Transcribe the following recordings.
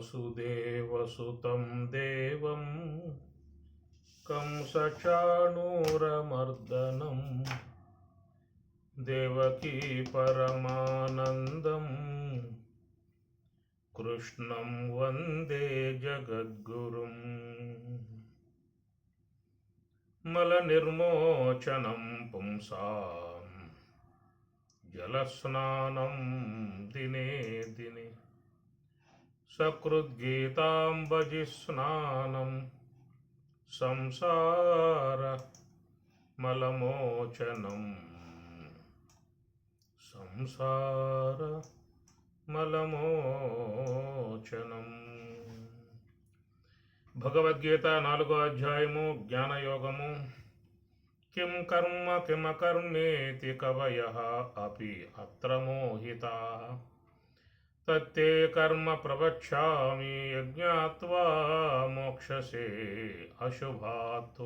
वसुदेवसुतं देवं कंसचाणूरमर्दनं देवकी परमानन्दं कृष्णं वन्दे जगद्गुरुं मलनिर्मोचनं पुंसां जलस्नानं दिने दिने सकृद्गीताम्बजिस्नानं సంసారమలమోచనం. భగవద్గీత 4వ అధ్యాయము జ్ఞానయోగము. కిం కర్మ కిమకర్మేతి కవయః అపి అత్ర మోహితాః తత్తే కర్మ ప్రవక్ష్యామి యజ్ఞాత్వా మోక్షసే అశుభాత్.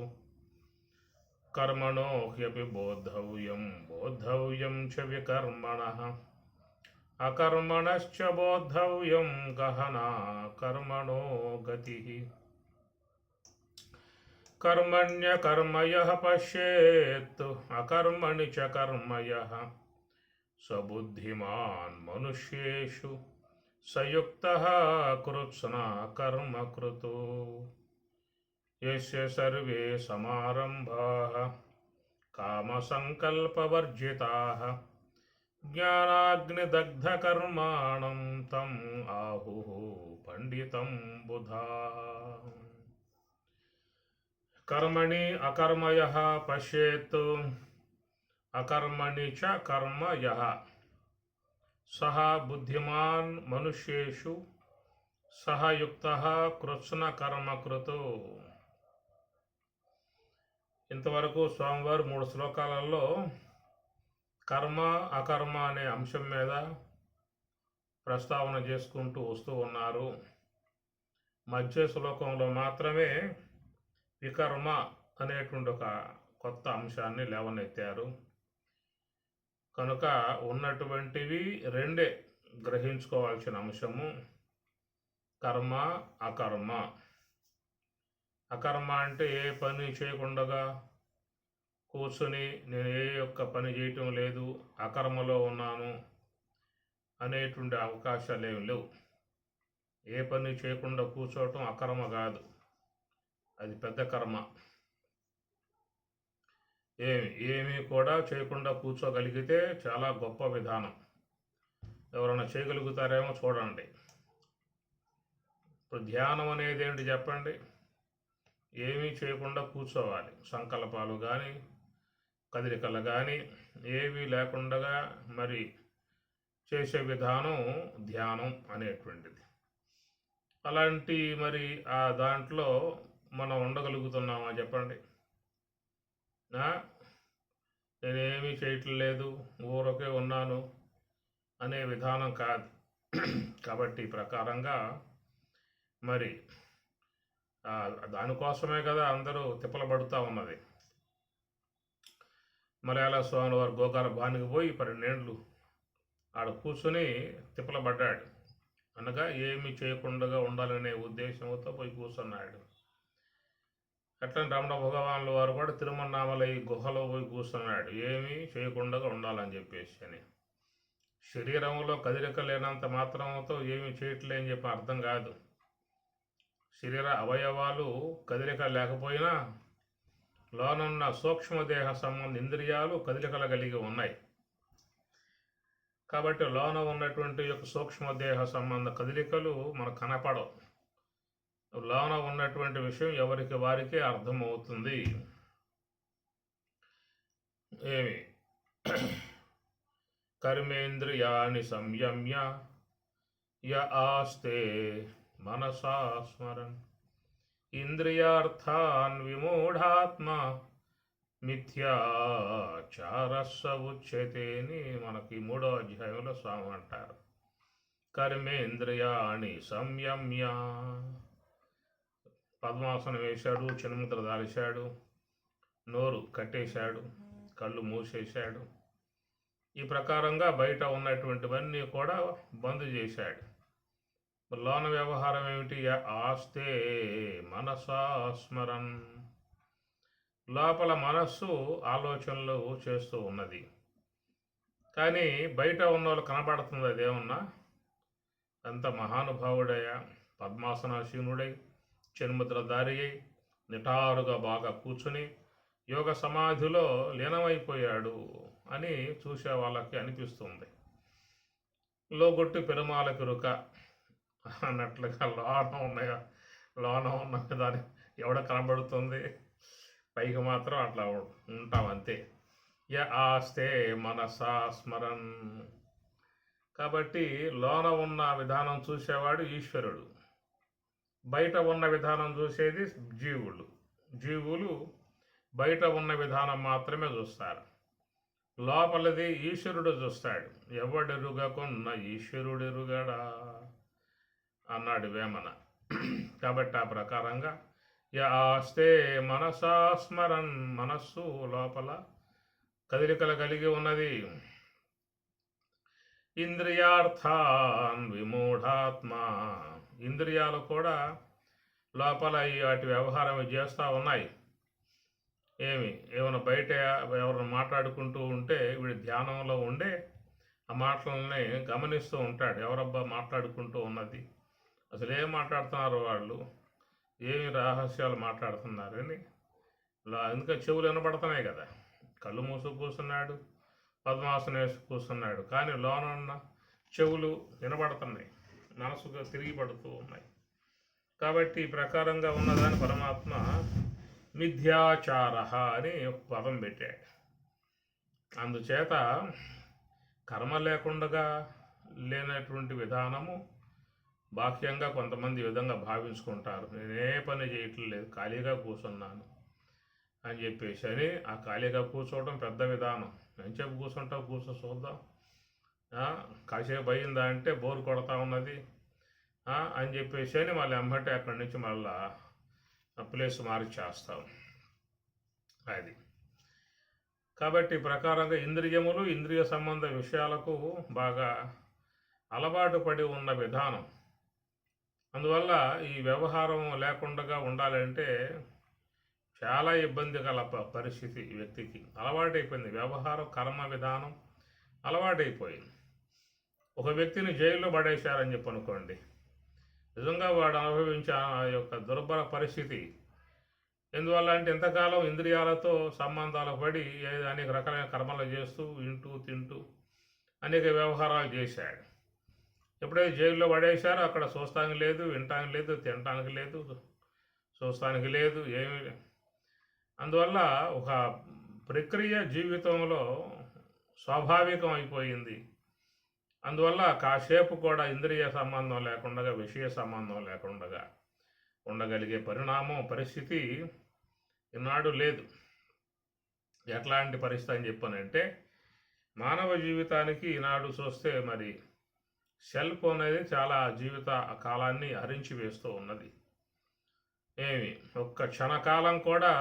కర్మణో హ్యపి బోద్ధవ్యం చ వికర్మణః అకర్మణశ్చ బోద్ధవ్యం గహనా కర్మణో గతిః. కర్మణ్యకర్మయః పశ్యేత్ అకర్మణి చ కర్మయః సబుద్ధిమాన్ మనుష్యేషు సయుక్తః కృత్స్నా కర్మ కృతో. యస్య సర్వే సమారంభాః కామసంకల్పవర్జితాః జ్ఞానాగ్నిదగ్ధకర్మాణం తం ఆహుః పండితం బుధాః. కర్మణి అకర్మయః పశ్యేత్ అకర్మణి చ కర్మయః సహ బుద్ధిమాన్ మనుష్యేషు సహ యుక్తః కృత్స్న కర్మ కృతో. ఇంతవరకు స్వామివారు 3 శ్లోకాలలో కర్మ అకర్మ అనే అంశం మీద ప్రస్తావన చేసుకుంటూ వస్తూ ఉన్నారు. మధ్య శ్లోకంలో మాత్రమే వికర్మ అనేటువంటి ఒక కొత్త అంశాన్ని లేవనెత్తారు. కనుక ఉన్నటువంటివి రెండే గ్రహించుకోవాల్సిన అంశము, కర్మ అకర్మ. అకర్మ అంటే ఏ పని చేయకుండా కూర్చొని నేను ఏ యొక్క పని చేయటం లేదు, అకర్మలో ఉన్నాను అనేటువంటి అవకాశాలు ఏమి లేవు. ఏ పని చేయకుండా కూర్చోవటం అకర్మ కాదు, అది పెద్ద కర్మ. ఏమీ కూడా చేయకుండా కూర్చోగలిగితే చాలా గొప్ప విధానం. ఎవరైనా చేయగలుగుతారేమో చూడండి. ఇప్పుడు ధ్యానం అనేది ఏంటి చెప్పండి? ఏమీ చేయకుండా కూర్చోవాలి. సంకల్పాలు కానీ కదలికలు కానీ ఏమీ లేకుండా మరి చేసే విధానం ధ్యానం అనేటువంటిది. అలాంటి మరి ఆ దాంట్లో మనం ఉండగలుగుతున్నామా చెప్పండి? నేనేమీ చేయట్లేదు, ఊరకే ఉన్నాను అనే విధానం కాదు. కాబట్టి ప్రకారంగా మరి దానికోసమే కదా అందరూ తిప్పలబడుతూ ఉన్నది. మలయాళ స్వామి వారు గోకారభానికి పోయి 12 ఏళ్ళు ఆడ కూర్చొని తిప్పలబడ్డాడు. అనగా ఏమి చేయకుండా ఉండాలనే ఉద్దేశంతో పోయి కూర్చున్నాడు. అట్లని రమణ భగవానుల వారు కూడా తిరుమన్నామలై గుహలో పోయి కూర్చున్నాడు, ఏమీ చేయకుండా ఉండాలని చెప్పేసి అని. శరీరంలో కదలిక లేనంత మాత్రంతో ఏమీ చేయట్లే అని చెప్పి అర్థం కాదు. శరీర అవయవాలు కదలిక లేకపోయినా లోనున్న సూక్ష్మదేహ సంబంధ ఇంద్రియాలు కదలికలు కలిగి ఉన్నాయి. కాబట్టి లోన ఉన్నటువంటి యొక్క సూక్ష్మదేహ సంబంధ కదలికలు మనకు కనపడవు. లోన ఉన్నటువంటి విషయం ఎవరికి వారికే అర్థమవుతుంది. ఏమి కర్మేంద్రియాణి సంయమ్య య ఆస్తే మనసా స్మరన్ ఇంద్రియార్థాన్ విమూఢాత్మ మిథ్యాచారస్స ఉచ్యతే అని మనకి 3వ అధ్యాయంలో స్వామి అంటారు. కర్మేంద్రియాణి సంయమ్య, పద్మాసనం వేశాడు, చిన్నముద్ర దాల్చాడు, నోరు కట్టేశాడు, కళ్ళు మూసేశాడు. ఈ ప్రకారంగా బయట ఉన్నటువంటివన్నీ కూడా బంద్ చేశాడు. లోన వ్యవహారం ఏమిటి? ఆస్తే మనసా స్మరన్. లోపల మనస్సు ఆలోచనలు చేస్తూ ఉన్నది, కానీ బయట ఉన్నోళ్ళు కనబడుతుంది అదేమన్నా? అంత మహానుభావుడయ్యా, పద్మాసనాసీనుడై చిన్ముద్రధారి అయి నిటారుగా బాగా కూర్చుని యోగ సమాధిలో లీనమైపోయాడు అని చూసే వాళ్ళకి అనిపిస్తుంది. లోగొట్టి పెరుమాళకి రుక అన్నట్లుగా లోన ఉన్న దాని ఎవడ కనబడుతుంది, పైకి మాత్రం అట్లా ఉంటాం అంతే. ఆస్తే మనసా స్మరన్. కాబట్టి లోన ఉన్న విధానం చూసేవాడు ఈశ్వరుడు, బయట ఉన్న విధానం చూసేది జీవులు బయట ఉన్న విధానం మాత్రమే చూస్తారు, లోపలిది ఈశ్వరుడు చూస్తాడు. ఎవడెరుగకున్న ఈశ్వరుడెరుగడా అన్నాడు వేమన. కాబట్టి ఆ ప్రకారంగా ఆస్తే మనసా స్మరన్, మనస్సు లోపల కదలికలు కలిగి ఉన్నది. ఇంద్రియార్థాన్ విమూఢాత్మ. ఇంద్రియాలు కూడా లోపల వాటి వ్యవహారం చేస్తూ ఉన్నాయి. ఏమైనా బయట ఎవరైనా మాట్లాడుకుంటూ ఉంటే వీడి ధ్యానంలో ఉండే ఆ మాటలని గమనిస్తూ ఉంటాడు. ఎవరబ్బా మాట్లాడుకుంటూ ఉన్నది, అసలు ఏం మాట్లాడుతున్నారు వాళ్ళు, ఏమి రహస్యాలు మాట్లాడుతున్నారు అని. అందుకే చెవులు వినపడుతున్నాయి కదా. కళ్ళు మూసు కూర్చున్నాడు, పద్మాసనం వేసి కూర్చున్నాడు, కానీ లోనున్న చెవులు వినబడుతున్నాయి, మనసుకు తిరిగి పడుతూ ఉన్నాయి. కాబట్టి ఈ ప్రకారంగా ఉన్నదాన్ని పరమాత్మ మిథ్యాచార అని ఒక పదం పెట్టాడు. అందుచేత కర్మ లేకుండా లేనటువంటి విధానము బాహ్యంగా కొంతమంది ఈ విధంగా భావించుకుంటారు. నేనే పని చేయట్లేదు, ఖాళీగా కూర్చున్నాను అని చెప్పేసి అని. ఆ ఖాళీగా కూర్చోవడం పెద్ద విధానం. ఎంతసేపు కూర్చుంటావు, చూద్దాం, కాసేపు అయిందా అంటే బోరు కొడతా ఉన్నది అని చెప్పేసి అని మళ్ళీ అమ్మటే అక్కడి నుంచి మళ్ళా ప్లేస్ మార్చేస్తాం అది. కాబట్టి ప్రకారంగా ఇంద్రియములు ఇంద్రియ సంబంధ విషయాలకు బాగా అలవాటు పడి ఉన్న విధానం. అందువల్ల ఈ వ్యవహారం లేకుండా ఉండాలంటే చాలా ఇబ్బంది గల పరిస్థితి వ్యక్తికి. అలవాటైపోయింది వ్యవహారం, కర్మ విధానం అలవాటైపోయింది. ఒక వ్యక్తిని జైల్లో పడేశారని చెప్పి అనుకోండి, నిజంగా వాడు అనుభవించే ఆ యొక్క దుర్భర పరిస్థితి. ఎందువల్ల అంటే ఎంతకాలం ఇంద్రియాలతో సంబంధాలు పడి అనేక రకాలైన కర్మలు చేస్తూ వింటూ తింటూ అనేక వ్యవహారాలు చేశాడు. ఎప్పుడైతే జైల్లో పడేశారో అక్కడ చూస్తానికి లేదు, వినటానికి లేదు, తినటానికి లేదు, చూస్తానికి లేదు, ఏమీ. అందువల్ల ఒక ప్రక్రియ జీవితంలో స్వాభావికం అయిపోయింది. అందువల్ల కాసేపు కూడా ఇంద్రియ సంబంధం లేకుండా, విషయ సంబంధం లేకుండా ఉండగలిగే పరిస్థితి ఈనాడు లేదు. ఎట్లాంటి పరిస్థితి అని చెప్పానంటే, మానవ జీవితానికి ఈనాడు చూస్తే మరి సెల్ ఫోన్ అనేది చాలా జీవిత కాలాన్ని హరించి వేస్తూ ఉన్నది. ఒక్క క్షణకాలం కూడా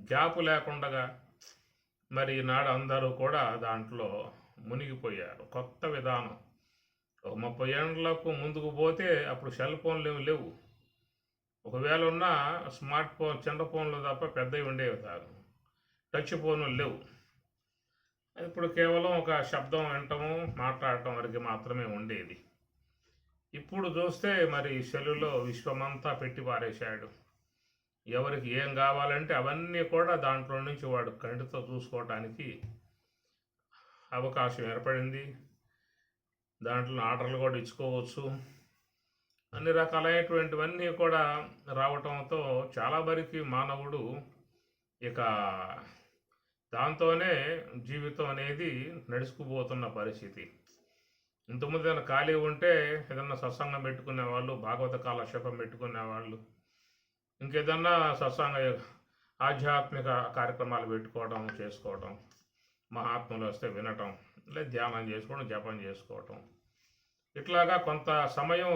గ్యాప్ లేకుండా మరి ఈనాడు అందరూ కూడా దాంట్లో మునిగిపోయారు. కొత్త విధానం. ఒక 30 ఏళ్లకు ముందుకు పోతే అప్పుడు సెల్ ఫోన్లు లేవు. ఒకవేళ ఉన్న స్మార్ట్ ఫోన్, చిన్న ఫోన్లు తప్ప పెద్దవి ఉండేవి కాదు. టచ్ ఫోన్లు లేవు. ఇప్పుడు కేవలం ఒక శబ్దం వినటము, మాట్లాడటం వరకు మాత్రమే ఉండేది. ఇప్పుడు చూస్తే మరి సెల్లులో విశ్వమంతా పెట్టి పారేశాడు. ఎవరికి ఏం కావాలంటే అవన్నీ కూడా దాంట్లో నుంచి వాడు కంటితో చూసుకోవటానికి అవకాశం ఏర్పడింది. దాంట్లో ఆర్డర్లు కూడా ఇచ్చుకోవచ్చు. అన్ని రకాలైనటువంటివన్నీ కూడా రావటంతో చాలా వరకు మానవుడు ఇక దాంతోనే జీవితం అనేది నడుచుకుపోతున్న పరిస్థితి. ఇంతకుముందు ఏదైనా ఖాళీ ఉంటే ఏదన్నా సత్సంగం పెట్టుకునేవాళ్ళు, భాగవత కాలక్షేపం పెట్టుకునేవాళ్ళు, ఇంకేదన్నా ఆధ్యాత్మిక కార్యక్రమాలు పెట్టుకోవడం, చేసుకోవడం, మహాత్ములు వస్తే వినటం, లేదా ధ్యానం చేసుకోవడం, జపం చేసుకోవటం, ఇట్లాగా కొంత సమయం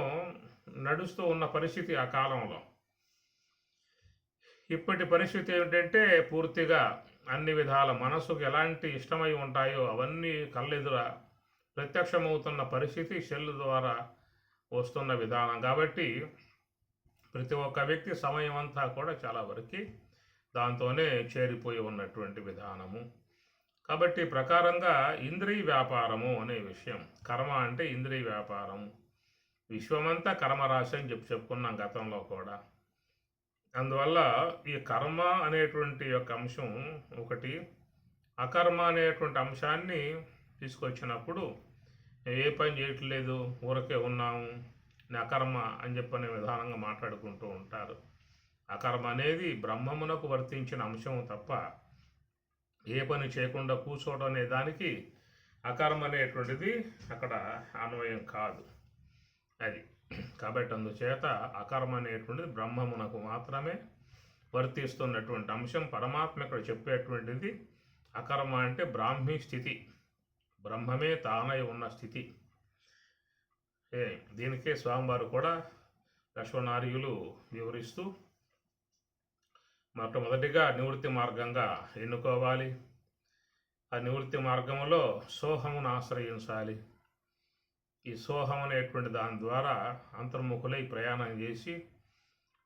నడుస్తూ ఉన్న పరిస్థితి ఆ కాలంలో. ఇప్పటి పరిస్థితి ఏమిటంటే పూర్తిగా అన్ని విధాల మనసుకు ఎలాంటి ఇష్టమై ఉంటాయో అవన్నీ కళ్ళెదుర ప్రత్యక్షమవుతున్న పరిస్థితి సెల్ ద్వారా వస్తున్న విధానం కాబట్టి ప్రతి ఒక్క వ్యక్తి సమయం అంతా కూడా చాలా వరకు దాంతోనే చేరిపోయి ఉన్నటువంటి విధానము. కాబట్టి ప్రకారంగా ఇంద్రియ వ్యాపారము అనే విషయం, కర్మ అంటే ఇంద్రియ వ్యాపారము. విశ్వమంతా కర్మరాశి అని చెప్పుకున్నాం గతంలో కూడా. అందువల్ల ఈ కర్మ అనేటువంటి యొక్క అంశం ఒకటి, అకర్మ అనేటువంటి అంశాన్ని తీసుకొచ్చినప్పుడు ఏ పని చేయట్లేదు, ఊరకే ఉన్నాము, అకర్మ అని చెప్పనే విధానంగా మాట్లాడుకుంటూ ఉంటారు. అకర్మ అనేది బ్రహ్మమునకు వర్తించిన అంశం తప్ప ఏ పని చేయకుండా కూర్చోవడం అనే దానికి అకర్మ అనేటువంటిది అక్కడ అన్వయం కాదు. అది కాబట్టి అందుచేత అకర్మ అనేటువంటిది బ్రహ్మమునకు మాత్రమే వర్తిస్తున్నటువంటి అంశం. పరమాత్మ ఇక్కడ చెప్పేటువంటిది అకర్మ అంటే బ్రాహ్మీ స్థితి, బ్రహ్మమే తానై ఉన్న స్థితి. దీనికే స్వామివారు కూడా లక్ష్మణార్యులు వివరిస్తూ మొట్టమొదటిగా నివృత్తి మార్గంగా ఎన్నుకోవాలి. ఆ నివృత్తి మార్గంలో సోహమును ఆశ్రయించాలి. ఈ సోహం అనేటువంటి దాని ద్వారా అంతర్ముఖులై ప్రయాణం చేసి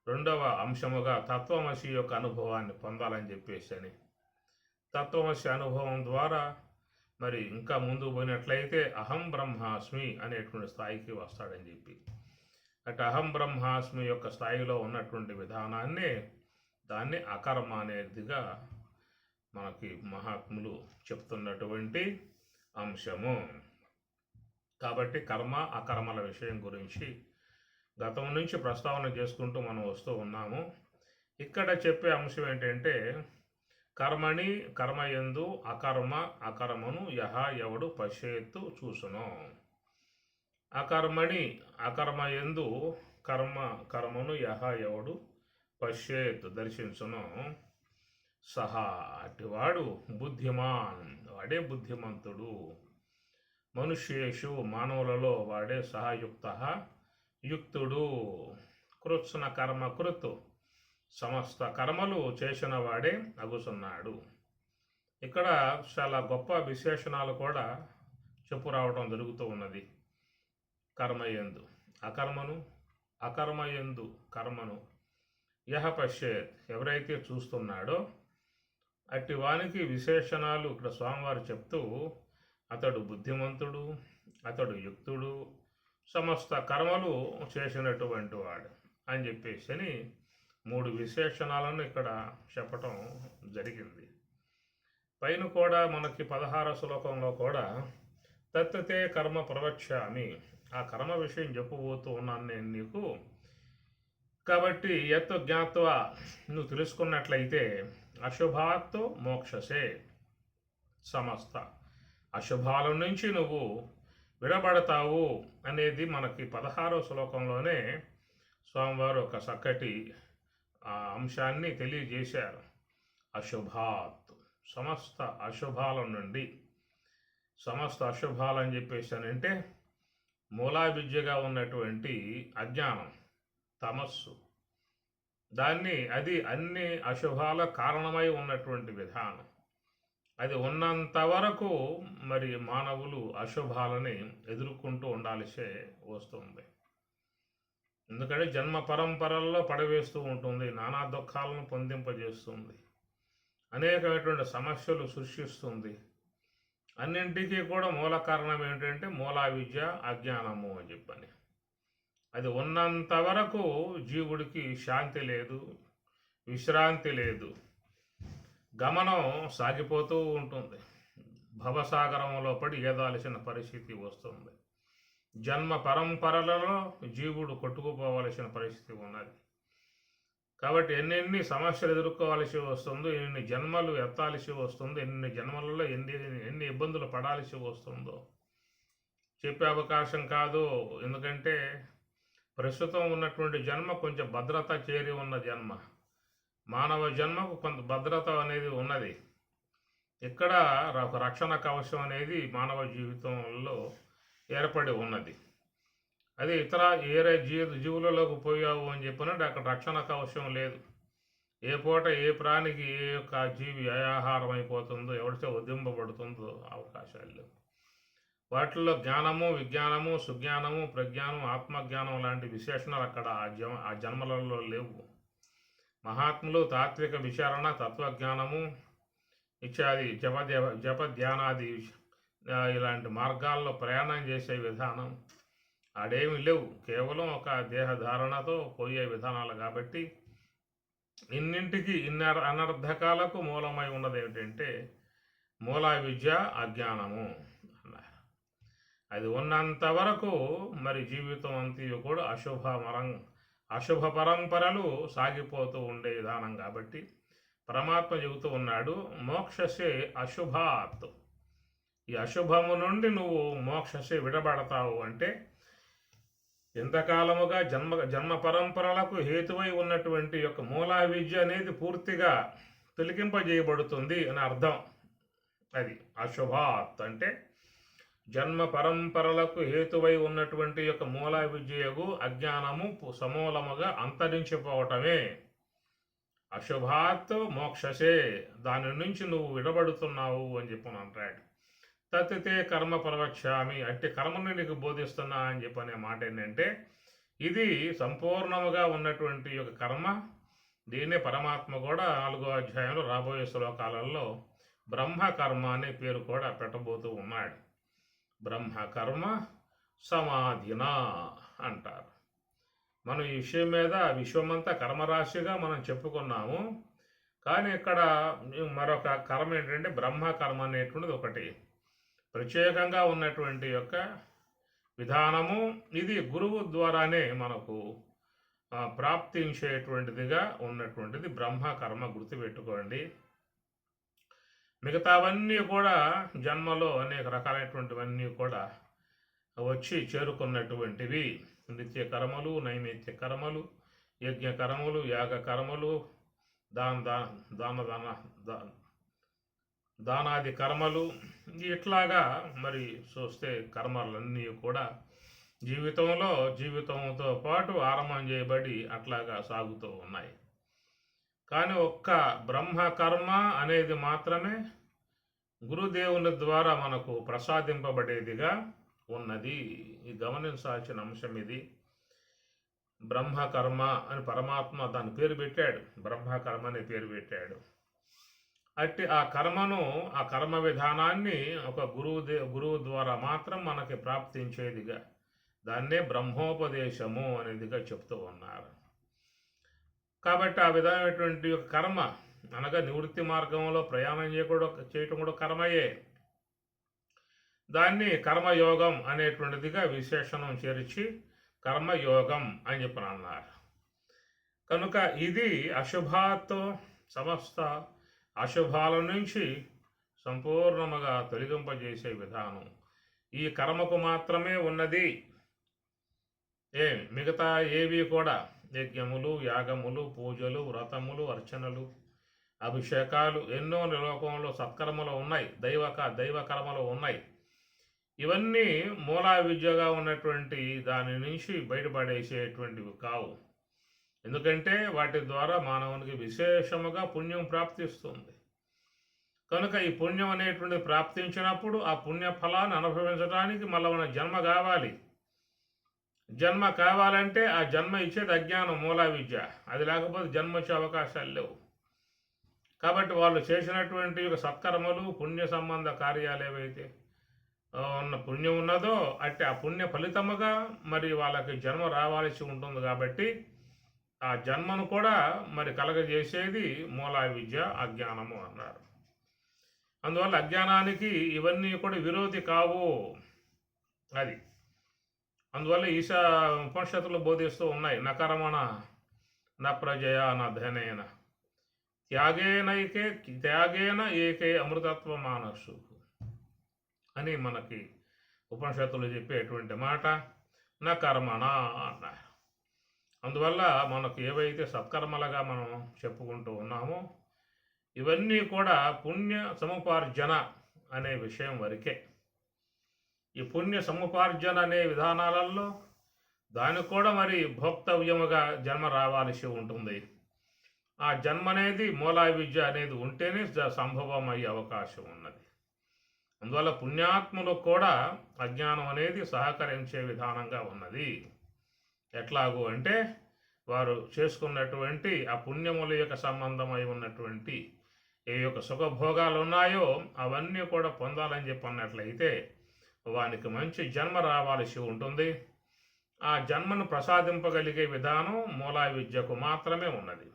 రెండవ అంశముగా తత్వమసి యొక్క అనుభవాన్ని పొందాలని చెప్పేసి అని, తత్వమసి అనుభవం ద్వారా మరి ఇంకా ముందుకు పోయినట్లయితే అహం బ్రహ్మాస్మి అనేటువంటి స్థాయికి వస్తాడని చెప్పి, అటు అహం బ్రహ్మాస్మి యొక్క స్థాయిలో ఉన్నటువంటి విధానాన్ని దాన్ని అకర్మ అనేదిగా మనకి మహాత్ములు చెప్తున్నటువంటి అంశము. కాబట్టి కర్మ అకర్మల విషయం గురించి గతం నుంచి ప్రస్తావన చేసుకుంటూ మనం వస్తూ ఉన్నాము. ఇక్కడ చెప్పే అంశం ఏంటంటే కర్మని కర్మయందు అకర్మ అకర్మను యహ ఎవడు పశ్చేత్తు చూసును. అకర్మని అకర్మయందు కర్మను యహ ఎవడు పశ్చేత్ దర్శించును సహా అటివాడు బుద్ధిమాన్, వాడే బుద్ధిమంతుడు. మనుష్యేషు మానవులలో వాడే సహయుక్త యుక్తుడు. కృత్స్న కర్మ కృత్ సమస్త కర్మలు చేసిన వాడే అగుసున్నాడు. ఇక్కడ చాలా గొప్ప విశేషణాలు కూడా చెప్పు రావడం జరుగుతూ ఉన్నది. కర్మయందు అకర్మను, అకర్మయందు కర్మను యహ పశ్చేత్ ఎవరైతే చూస్తున్నాడో అట్టి వానికి విశేషణాలు ఇక్కడ స్వామివారు చెప్తూ అతడు బుద్ధిమంతుడు, అతడు యుక్తుడు, సమస్త కర్మలు చేసినటువంటి వాడు అని చెప్పేసి అని 3 విశేషణాలను ఇక్కడ చెప్పటం జరిగింది. పైన కూడా మనకి 16వ శ్లోకంలో కూడా తత్తే కర్మ ప్రవక్ష్యామి, ఆ కర్మ విషయం చెప్పబోతూ ఉన్నాను నేను నీకు. కాబట్టి యత్ జ్ఞాత్వా నువ్వు తెలుసుకున్నట్లయితే అశుభాత్తు మోక్షసే, సమస్త అశుభాల నుంచి నువ్వు విడబడతావు అనేది మనకి 16వ శ్లోకంలోనే స్వామివారు ఒక చక్కటి అంశాన్ని తెలియజేశారు. అశుభాత్, సమస్త అశుభాల నుండి. సమస్త అశుభాలు అని చెప్పేసానంటే మూలా విద్యగా ఉన్నటువంటి అజ్ఞానం, తమస్సు, అది అన్ని అశుభాల కారణమై ఉన్నటువంటి విధానం. అది ఉన్నంత వరకు మరి మానవులు అశుభాలని ఎదుర్కొంటూ ఉండాల్సి వస్తుంది. ఎందుకంటే జన్మ పరంపరల్లో పడవేస్తూ ఉంటుంది, నానా దుఃఖాలను పొందింపజేస్తుంది, అనేకమైనటువంటి సమస్యలు సృష్టిస్తుంది. అన్నింటికీ కూడా మూల కారణం ఏంటంటే మూలా విద్య అజ్ఞానము అని చెప్పని. అది ఉన్నంత వరకు జీవుడికి శాంతి లేదు, విశ్రాంతి లేదు, గమనం సాగిపోతూ ఉంటుంది. భవసాగరంలో పడి ఏదాల్సిన పరిస్థితి వస్తుంది. జన్మ పరంపరలలో జీవుడు కొట్టుకుపోవలసిన పరిస్థితి ఉన్నది. కాబట్టి ఎన్నెన్ని సమస్యలు ఎదుర్కోవాల్సి వస్తుందో, ఎన్ని జన్మలు ఎత్తాల్సి వస్తుందో, ఎన్ని జన్మలలో ఎన్ని ఇబ్బందులు పడాల్సి వస్తుందో చెప్పే అవకాశం కాదు. ఎందుకంటే ప్రస్తుతం ఉన్నటువంటి జన్మ కొంచెం భద్రత చేరి ఉన్న జన్మ. మానవ జన్మకు కొంత భద్రత అనేది ఉన్నది. ఇక్కడ ఒక రక్షణ కవచం అనేది మానవ జీవితంలో ఏర్పడి ఉన్నది. అది ఇతర ఏరే జీవులలోకి పోయావు అని చెప్పినట్టు అక్కడ రక్షణ కవచం లేదు. ఏ పూట ఏ ప్రాణికి ఏ యొక్క జీవి ఏ ఆహారం అయిపోతుందో, ఎవరితో ఉద్యమింపబడుతుందో అవకాశాలు లేవు. వాటిల్లో జ్ఞానము, విజ్ఞానము, సుజ్ఞానము, ప్రజ్ఞానం, ఆత్మజ్ఞానం లాంటి విశేషణాలు అక్కడ ఆ జన్మలలో లేవు. మహాత్ములు తాత్విక విచారణ, తత్వజ్ఞానము ఇత్యాది జప ధ్యానాది ఇలాంటి మార్గాల్లో ప్రయాణం చేసే విధానం ఆడేమి లేవు. కేవలం ఒక దేహధారణతో పోయే విధానాలు కాబట్టి ఇన్నింటికి అనర్థకాలకు మూలమై ఉన్నది ఏమిటంటే మూలా విద్య, అజ్ఞానము అన్నారు. అది ఉన్నంత వరకు మరి జీవితం అంతయు కూడా అశుభ పరంపరలు సాగిపోతూ ఉండే విధానం కాబట్టి పరమాత్మ చెబుతూ ఉన్నాడు, మోక్షసే అశుభాత్. ఈ అశుభము నుండి నువ్వు మోక్షసే విడబడతావు అంటే ఇంతకాలముగా జన్మ పరంపరలకు హేతువై ఉన్నటువంటి యొక్క మూలా విద్య అనేది పూర్తిగా తొలగింపజేయబడుతుంది అని అర్థం. అది అశుభాత్ అంటే జన్మ పరంపరలకు హేతువై ఉన్నటువంటి యొక్క మూలా విద్యకు అజ్ఞానము సమూలముగా అంతరించిపోవటమే. అశుభాత్ మోక్షసే, దాని నుంచి నువ్వు విడబడుతున్నావు అని చెప్పని అంటాడు. తత్తే కర్మ ప్రవక్ష్యామి, అట్టి కర్మను నీకు బోధిస్తున్నా అని చెప్పనే మాట ఏంటంటే ఇది సంపూర్ణముగా ఉన్నటువంటి యొక్క కర్మ. దీన్నే పరమాత్మ కూడా 4వ అధ్యాయంలో రాబోయే శ్లోకాలలో బ్రహ్మకర్మ అనే పేరు కూడా పెట్టబోతూ ఉన్నాడు. బ్రహ్మకర్మ సమాధిన అంటారు. మనం ఈ విషయం మీద విశ్వమంతా కర్మరాశిగా మనం చెప్పుకున్నాము. కానీ ఇక్కడ మరొక కర్మ ఏంటంటే బ్రహ్మకర్మ అనేటువంటిది ఒకటి ప్రత్యేకంగా ఉన్నటువంటి యొక్క విధానము. ఇది గురువు ద్వారానే మనకు ప్రాప్తించేటువంటిదిగా ఉన్నటువంటిది బ్రహ్మకర్మ. గుర్తుపెట్టుకోండి. మిగతావన్నీ కూడా జన్మలో అనేక రకాలైనటువంటివన్నీ కూడా వచ్చి చేరుకున్నటువంటివి. నిత్య కర్మలు, నైమిత్య కర్మలు, యజ్ఞ కర్మలు, యాగ కర్మలు, దానాది కర్మలు, ఇట్లాగా మరి చూస్తే కర్మలన్నీ కూడా జీవితంతో పాటు ఆరంభం చేయబడి అట్లాగా సాగుతూ ఉన్నాయి. కానీ ఒక్క బ్రహ్మకర్మ అనేది మాత్రమే గురుదేవుని ద్వారా మనకు ప్రసాదింపబడేదిగా ఉన్నది. ఈ గమనించాల్సిన అంశం ఇది. బ్రహ్మకర్మ అని పరమాత్మ దాని పేరు పెట్టాడు, బ్రహ్మకర్మ అనే పేరు పెట్టాడు. అట్టి ఆ కర్మ విధానాన్ని ఒక గురువు ద్వారా మాత్రం మనకి ప్రాప్తించేదిగా, దాన్నే బ్రహ్మోపదేశము అనేదిగా చెప్తూ ఉన్నారు. కాబట్టి ఆ విధమైనటువంటి కర్మ అనగా నివృత్తి మార్గంలో ప్రయాణం చేయటం కూడా కర్మయే. దాన్ని కర్మయోగం అనేటువంటిదిగా విశేషణం చేర్చి కర్మయోగం అని చెప్పని అన్నారు. కనుక ఇది అశుభాతో సమస్త అశుభాల నుంచి సంపూర్ణముగా తొలగింపజేసే విధానం ఈ కర్మకు మాత్రమే ఉన్నది. మిగతా ఏవి కూడా యజ్ఞములు, యాగములు, పూజలు, వ్రతములు, అర్చనలు, అభిషేకాలు ఎన్నో లోకంలో సత్కర్మలు ఉన్నాయి, దైవ కర్మలు ఉన్నాయి. ఇవన్నీ మూలా విద్యగా ఉన్నటువంటి దాని నుంచి బయటపడేసేటువంటివి కావు. ఎందుకంటే వాటి ద్వారా మానవునికి విశేషముగా పుణ్యం ప్రాప్తిస్తుంది. కనుక ఈ పుణ్యం అనేటువంటిది ప్రాప్తించినప్పుడు ఆ పుణ్య ఫలాన్ని అనుభవించడానికి మళ్ళీ మన జన్మ కావాలి. జన్మ కావాలంటే ఆ జన్మ ఇచ్చేది అజ్ఞానం, మూలా విద్య. అది లేకపోతే జన్మ వచ్చే అవకాశాలు లేవు. కాబట్టి వాళ్ళు చేసినటువంటి సత్కర్మలు, పుణ్య సంబంధ కార్యాలు ఏవైతే ఉన్న పుణ్యం ఉన్నదో అట్టి ఆ పుణ్య ఫలితముగా మరి వాళ్ళకి జన్మ రావాల్సి ఉంటుంది. కాబట్టి ఆ జన్మను కూడా మరి కలగజేసేది మూలా విద్య, అజ్ఞానము అన్నారు. అందువల్ల అజ్ఞానానికి ఇవన్నీ కూడా విరోధి కావు. అది అందువల్ల ఉపనిషత్తులు బోధిస్తూ ఉన్నాయి. నకర్మణ న ప్రజయ న ధనేన త్యాగేన ఏకే అమృతత్వ మానసు అని మనకి ఉపనిషత్తులు చెప్పేటువంటి మాట నా కర్మణ అన్నారు. అందువల్ల మనకు ఏవైతే సత్కర్మలుగా మనం చెప్పుకుంటూ ఉన్నామో ఇవన్నీ కూడా పుణ్య సముపార్జన అనే విషయం వరకే. ఈ పుణ్య సముపార్జన అనే విధానాలలో దానికి కూడా మరి భోక్తవ్యముగా జన్మ రావాల్సి ఉంటుంది. ఆ జన్మ అనేది మూలా విద్య అనేది ఉంటేనే సంభవం అయ్యే అవకాశం ఉన్నది. అందువల్ల పుణ్యాత్ములకు కూడా అజ్ఞానం అనేది సహకరించే విధానంగా ఉన్నది. ఎట్లాగూ అంటే వారు చేసుకున్నటువంటి ఆ పుణ్యముల యొక్క సంబంధమై ఉన్నటువంటి ఏ యొక్క సుఖభోగాలు ఉన్నాయో అవన్నీ కూడా పొందాలని చెప్పి అన్నట్లయితే వానికి మంచి జన్మ రావాల్సి ఉంటుంది. ఆ జన్మను ప్రసాదింపగలిగే విధానం మూలా విద్యకు మాత్రమే ఉన్నది.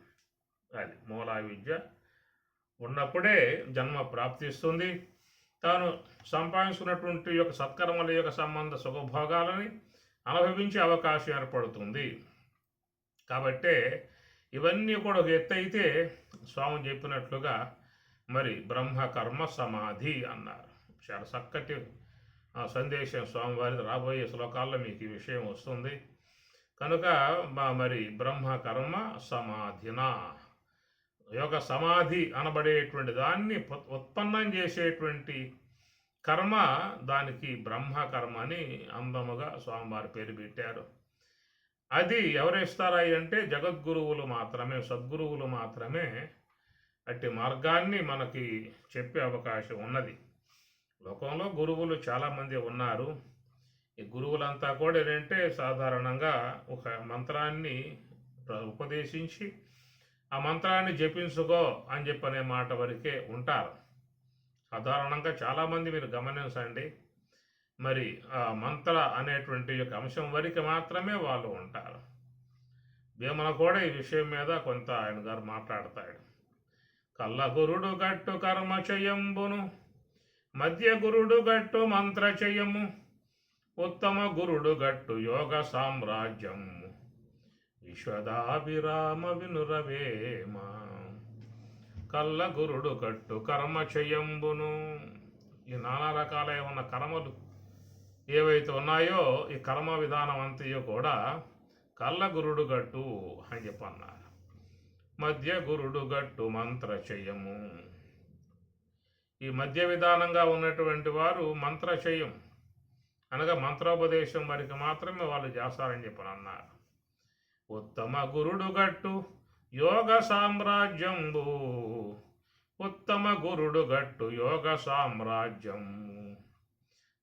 అది మూలా విద్య ఉన్నప్పుడే జన్మ ప్రాప్తిస్తుంది. తాను సంపాదించుకున్నటువంటి యొక్క సత్కర్మల యొక్క సంబంధ సుఖభోగాలని అనుభవించే అవకాశం ఏర్పడుతుంది. కాబట్టే ఇవన్నీ కూడా ఒక ఎత్తు అయితే స్వామి చెప్పినట్లుగా మరి బ్రహ్మ కర్మ సమాధి అన్నారు. చాలా చక్కటి సందేశం స్వామివారి. రాబోయే శ్లోకాల్లో మీకు ఈ విషయం వస్తుంది. కనుక మరి బ్రహ్మ కర్మ సమాధిన యోగ సమాధి అనబడేటువంటి దాన్ని ఉత్పన్నం చేసేటువంటి కర్మ, దానికి బ్రహ్మ కర్మ అని అందముగా స్వామివారి పేరు పెట్టారు. అది ఎవరు ఇస్తారా అంటే జగద్గురువులు మాత్రమే, సద్గురువులు మాత్రమే అట్టి మార్గాన్ని మనకి చెప్పే అవకాశం ఉన్నది. లోకంలో గురువులు చాలామంది ఉన్నారు. ఈ గురువులంతా కూడా ఏంటంటే సాధారణంగా ఒక మంత్రాన్ని ఉపదేశించి ఆ మంత్రాన్ని జపించుకో అని చెప్పనే మాట వరకే ఉంటారు. సాధారణంగా చాలామంది మీరు గమనించండి, మరి ఆ మంత్ర అనేటువంటి యొక్క అంశం వరకు మాత్రమే వాళ్ళు ఉంటారు. వేమన కూడా ఈ విషయం మీద కొంత ఆయన గారు మాట్లాడతాడు. కళ్ళ గురుడు గట్టు కర్మ చేయంబును, మధ్య గురుడు గట్టు మంత్ర చేయము, ఉత్తమ గురుడు గట్టు యోగ సామ్రాజ్యము, విశ్వదాభిరామ వినురవేమ. కళ్ళ గురుడు గట్టు కర్మ చేయంబును. ఈ నానా రకాలై ఉన్న కర్మలు ఏవైతే ఉన్నాయో ఈ కర్మ విధానం అంతయో కూడా కళ్ళ గురుడు గట్టు అని చెప్పన్నారు. మధ్య గురుడు గట్టు మంత్ర చేయము. ఈ మధ్య విధానంగా ఉన్నటువంటి వారు మంత్ర చేయం అనగా మంత్రోపదేశం వరకు మాత్రమే వాళ్ళు చేస్తారని చెప్పని అన్నారు. ఉత్తమ గురుడు గట్టు యోగ సామ్రాజ్యంబు, ఉత్తమ గురుడు గట్టు యోగ సామ్రాజ్యము.